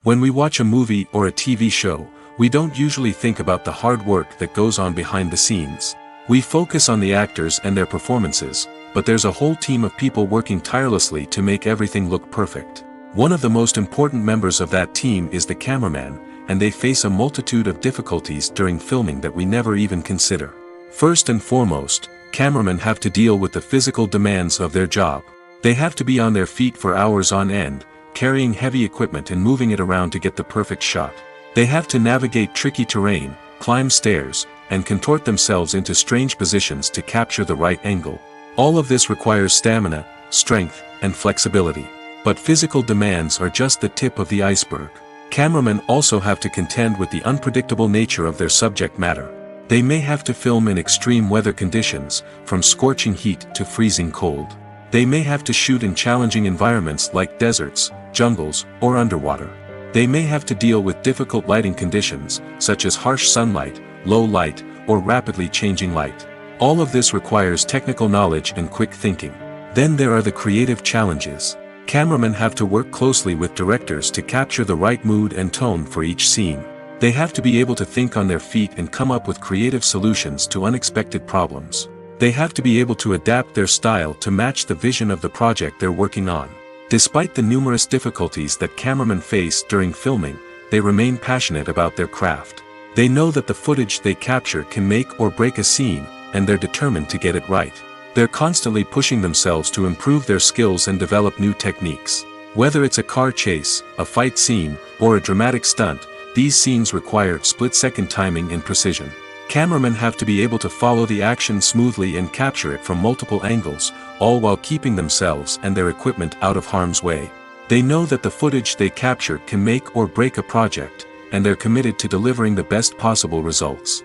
When we watch a movie or a TV show, we don't usually think about the hard work that goes on behind the scenes. We focus on the actors and their performances, but there's a whole team of people working tirelessly to make everything look perfect. One of the most important members of that team is the cameraman, and they face a multitude of difficulties during filming that we never even consider. First and foremost, cameramen have to deal with the physical demands of their job. They have to be on their feet for hours on end, carrying heavy equipment and moving it around to get the perfect shot. They have to navigate tricky terrain, climb stairs, and contort themselves into strange positions to capture the right angle. All of this requires stamina, strength, and flexibility. But physical demands are just the tip of the iceberg. Cameramen also have to contend with the unpredictable nature of their subject matter. They may have to film in extreme weather conditions, from scorching heat to freezing cold. They may have to shoot in challenging environments like deserts, jungles, or underwater. They may have to deal with difficult lighting conditions, such as harsh sunlight, low light, or rapidly changing light. All of this requires technical knowledge and quick thinking. Then there are the creative challenges. Cameramen have to work closely with directors to capture the right mood and tone for each scene. They have to be able to think on their feet and come up with creative solutions to unexpected problems. They have to be able to adapt their style to match the vision of the project they're working on. Despite the numerous difficulties that cameramen face during filming, they remain passionate about their craft. They know that the footage they capture can make or break a scene, and they're determined to get it right. They're constantly pushing themselves to improve their skills and develop new techniques. Whether it's a car chase, a fight scene, or a dramatic stunt, these scenes require split-second timing and precision. Cameramen have to be able to follow the action smoothly and capture it from multiple angles, all while keeping themselves and their equipment out of harm's way. They know that the footage they capture can make or break a project, and they're committed to delivering the best possible results.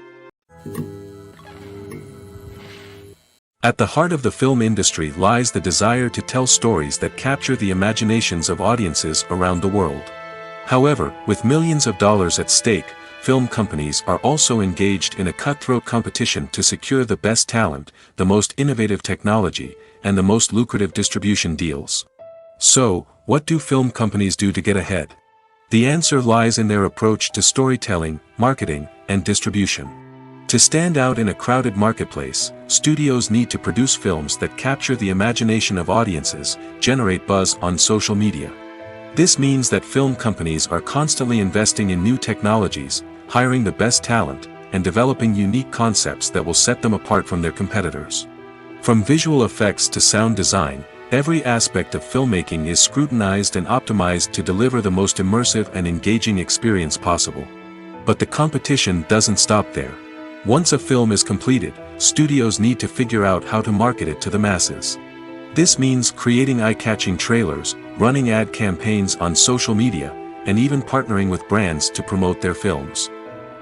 At the heart of the film industry lies the desire to tell stories that capture the imaginations of audiences around the world. However, with millions of dollars at stake, film companies are also engaged in a cutthroat competition to secure the best talent, the most innovative technology, and the most lucrative distribution deals. So, what do film companies do to get ahead? The answer lies in their approach to storytelling, marketing, and distribution. To stand out in a crowded marketplace, studios need to produce films that capture the imagination of audiences, generate buzz on social media. This means that film companies are constantly investing in new technologies, hiring the best talent, and developing unique concepts that will set them apart from their competitors. From visual effects to sound design, every aspect of filmmaking is scrutinized and optimized to deliver the most immersive and engaging experience possible. But the competition doesn't stop there. Once a film is completed, studios need to figure out how to market it to the masses. This means creating eye-catching trailers, running ad campaigns on social media, and even partnering with brands to promote their films.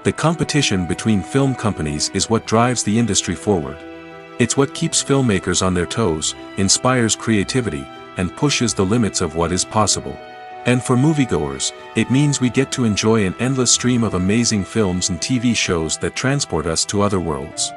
The competition between film companies is what drives the industry forward. It's what keeps filmmakers on their toes, inspires creativity, and pushes the limits of what is possible. And for moviegoers, it means we get to enjoy an endless stream of amazing films and TV shows that transport us to other worlds.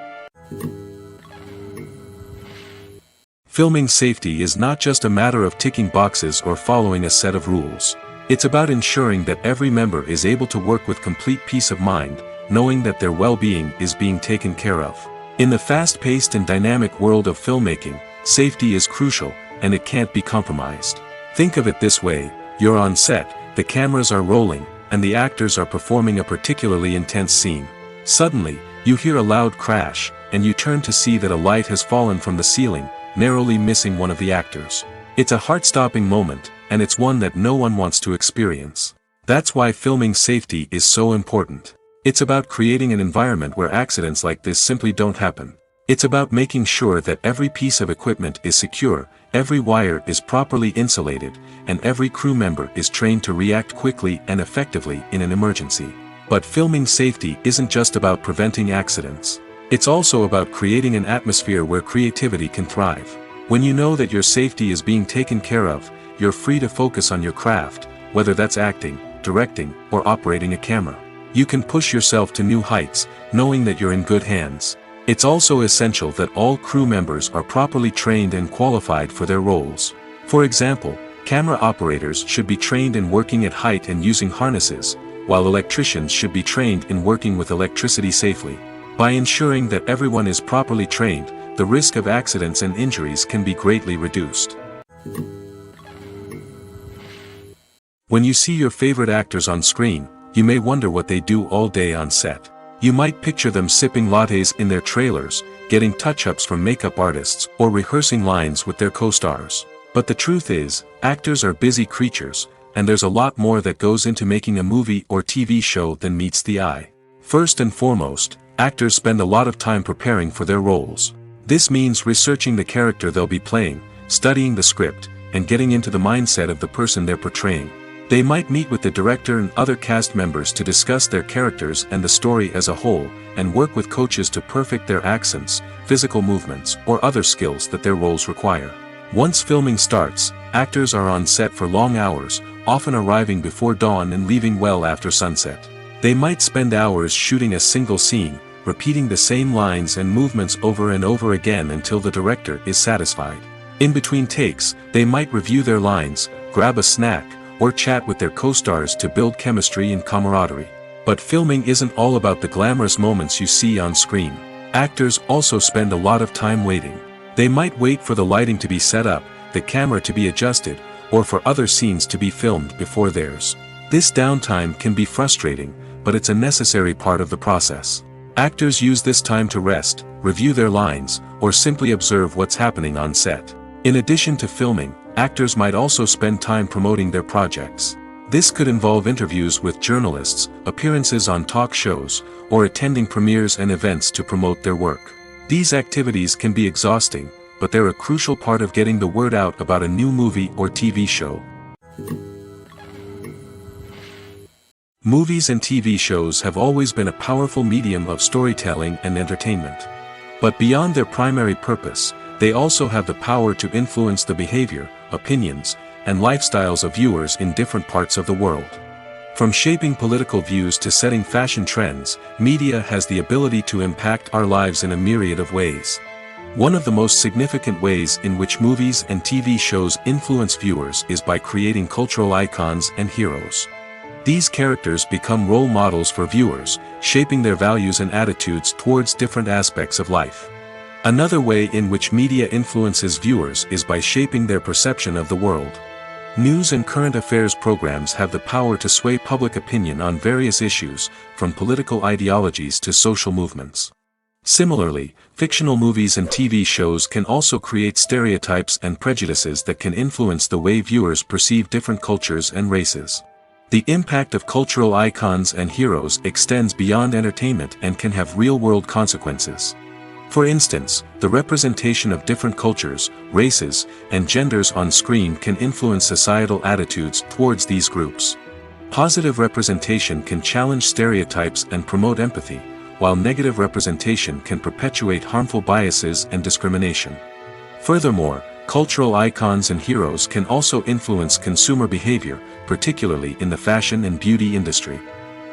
Filming safety is not just a matter of ticking boxes or following a set of rules. It's about ensuring that every member is able to work with complete peace of mind, knowing that their well-being is being taken care of. In the fast-paced and dynamic world of filmmaking, safety is crucial, and it can't be compromised. Think of it this way: you're on set, the cameras are rolling, and the actors are performing a particularly intense scene. Suddenly, you hear a loud crash, and you turn to see that a light has fallen from the ceiling, narrowly missing one of the actors. It's a heart-stopping moment, and it's one that no one wants to experience. That's why filming safety is so important. It's about creating an environment where accidents like this simply don't happen. It's about making sure that every piece of equipment is secure, every wire is properly insulated, and every crew member is trained to react quickly and effectively in an emergency. But filming safety isn't just about preventing accidents. It's also about creating an atmosphere where creativity can thrive. When you know that your safety is being taken care of, you're free to focus on your craft, whether that's acting, directing, or operating a camera. You can push yourself to new heights, knowing that you're in good hands. It's also essential that all crew members are properly trained and qualified for their roles. For example, camera operators should be trained in working at height and using harnesses, while electricians should be trained in working with electricity safely. By ensuring that everyone is properly trained, the risk of accidents and injuries can be greatly reduced. When you see your favorite actors on screen, you may wonder what they do all day on set. You might picture them sipping lattes in their trailers, getting touch-ups from makeup artists, or rehearsing lines with their co-stars. But the truth is, actors are busy creatures, and there's a lot more that goes into making a movie or TV show than meets the eye. First and foremost, actors spend a lot of time preparing for their roles. This means researching the character they'll be playing, studying the script, and getting into the mindset of the person they're portraying. They might meet with the director and other cast members to discuss their characters and the story as a whole, and work with coaches to perfect their accents, physical movements, or other skills that their roles require. Once filming starts, actors are on set for long hours, often arriving before dawn and leaving well after sunset. They might spend hours shooting a single scene, repeating the same lines and movements over and over again until the director is satisfied. In between takes, they might review their lines, grab a snack, or chat with their co-stars to build chemistry and camaraderie. But filming isn't all about the glamorous moments you see on screen. Actors also spend a lot of time waiting. They might wait for the lighting to be set up, the camera to be adjusted, or for other scenes to be filmed before theirs. This downtime can be frustrating, but it's a necessary part of the process. Actors use this time to rest, review their lines, or simply observe what's happening on set. In addition to filming, actors might also spend time promoting their projects. This could involve interviews with journalists, appearances on talk shows, or attending premieres and events to promote their work. These activities can be exhausting, but they're a crucial part of getting the word out about a new movie or TV show. Movies and TV shows have always been a powerful medium of storytelling and entertainment. But beyond their primary purpose, they also have the power to influence the behavior, opinions, and lifestyles of viewers in different parts of the world. From shaping political views to setting fashion trends, media has the ability to impact our lives in a myriad of ways. One of the most significant ways in which movies and TV shows influence viewers is by creating cultural icons and heroes. These characters become role models for viewers, shaping their values and attitudes towards different aspects of life. Another way in which media influences viewers is by shaping their perception of the world. News and current affairs programs have the power to sway public opinion on various issues, from political ideologies to social movements. Similarly, fictional movies and TV shows can also create stereotypes and prejudices that can influence the way viewers perceive different cultures and races. The impact of cultural icons and heroes extends beyond entertainment and can have real-world consequences. For instance, the representation of different cultures, races, and genders on screen can influence societal attitudes towards these groups. Positive representation can challenge stereotypes and promote empathy, while negative representation can perpetuate harmful biases and discrimination. Furthermore, cultural icons and heroes can also influence consumer behavior, particularly in the fashion and beauty industry.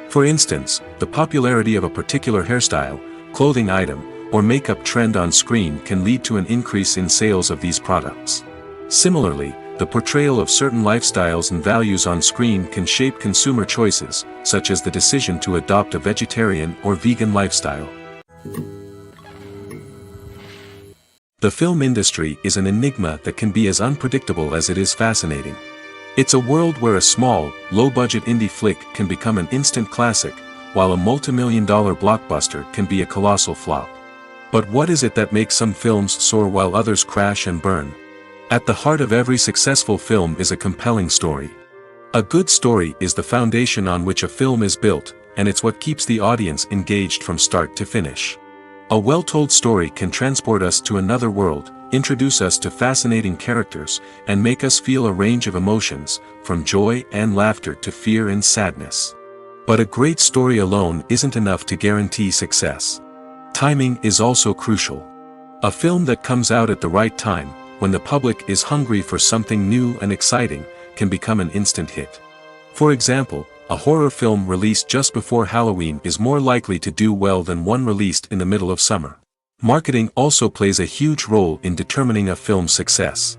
For instance, the popularity of a particular hairstyle, clothing item, or makeup trend on screen can lead to an increase in sales of these products. Similarly, the portrayal of certain lifestyles and values on screen can shape consumer choices, such as the decision to adopt a vegetarian or vegan lifestyle. The film industry is an enigma that can be as unpredictable as it is fascinating. It's a world where a small, low-budget indie flick can become an instant classic, while a multi-million-dollar blockbuster can be a colossal flop. But what is it that makes some films soar while others crash and burn? At the heart of every successful film is a compelling story. A good story is the foundation on which a film is built, and it's what keeps the audience engaged from start to finish. A well-told story can transport us to another world, introduce us to fascinating characters, and make us feel a range of emotions, from joy and laughter to fear and sadness. But a great story alone isn't enough to guarantee success. Timing is also crucial. A film that comes out at the right time, when the public is hungry for something new and exciting, can become an instant hit. For example, a horror film released just before Halloween is more likely to do well than one released in the middle of summer. Marketing also plays a huge role in determining a film's success.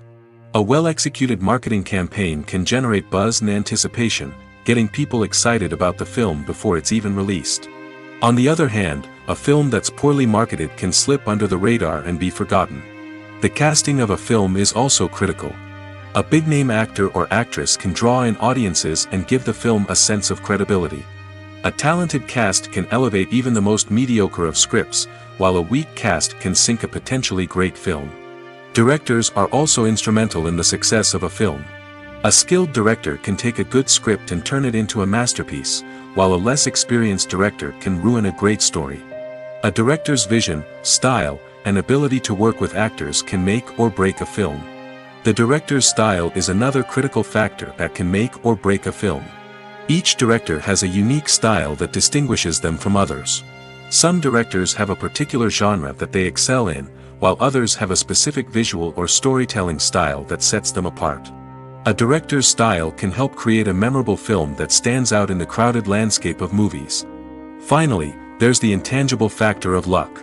A well-executed marketing campaign can generate buzz and anticipation, getting people excited about the film before it's even released. On the other hand, a film that's poorly marketed can slip under the radar and be forgotten. The casting of a film is also critical. A big-name actor or actress can draw in audiences and give the film a sense of credibility. A talented cast can elevate even the most mediocre of scripts, while a weak cast can sink a potentially great film. Directors are also instrumental in the success of a film. A skilled director can take a good script and turn it into a masterpiece, while a less experienced director can ruin a great story. A director's vision, style, and ability to work with actors can make or break a film. The director's style is another critical factor that can make or break a film. Each director has a unique style that distinguishes them from others. Some directors have a particular genre that they excel in, while others have a specific visual or storytelling style that sets them apart. A director's style can help create a memorable film that stands out in the crowded landscape of movies. Finally, there's the intangible factor of luck.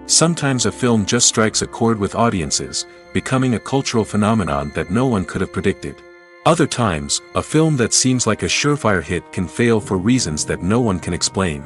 Sometimes a film just strikes a chord with audiences, becoming a cultural phenomenon that no one could have predicted. Other times, a film that seems like a surefire hit can fail for reasons that no one can explain.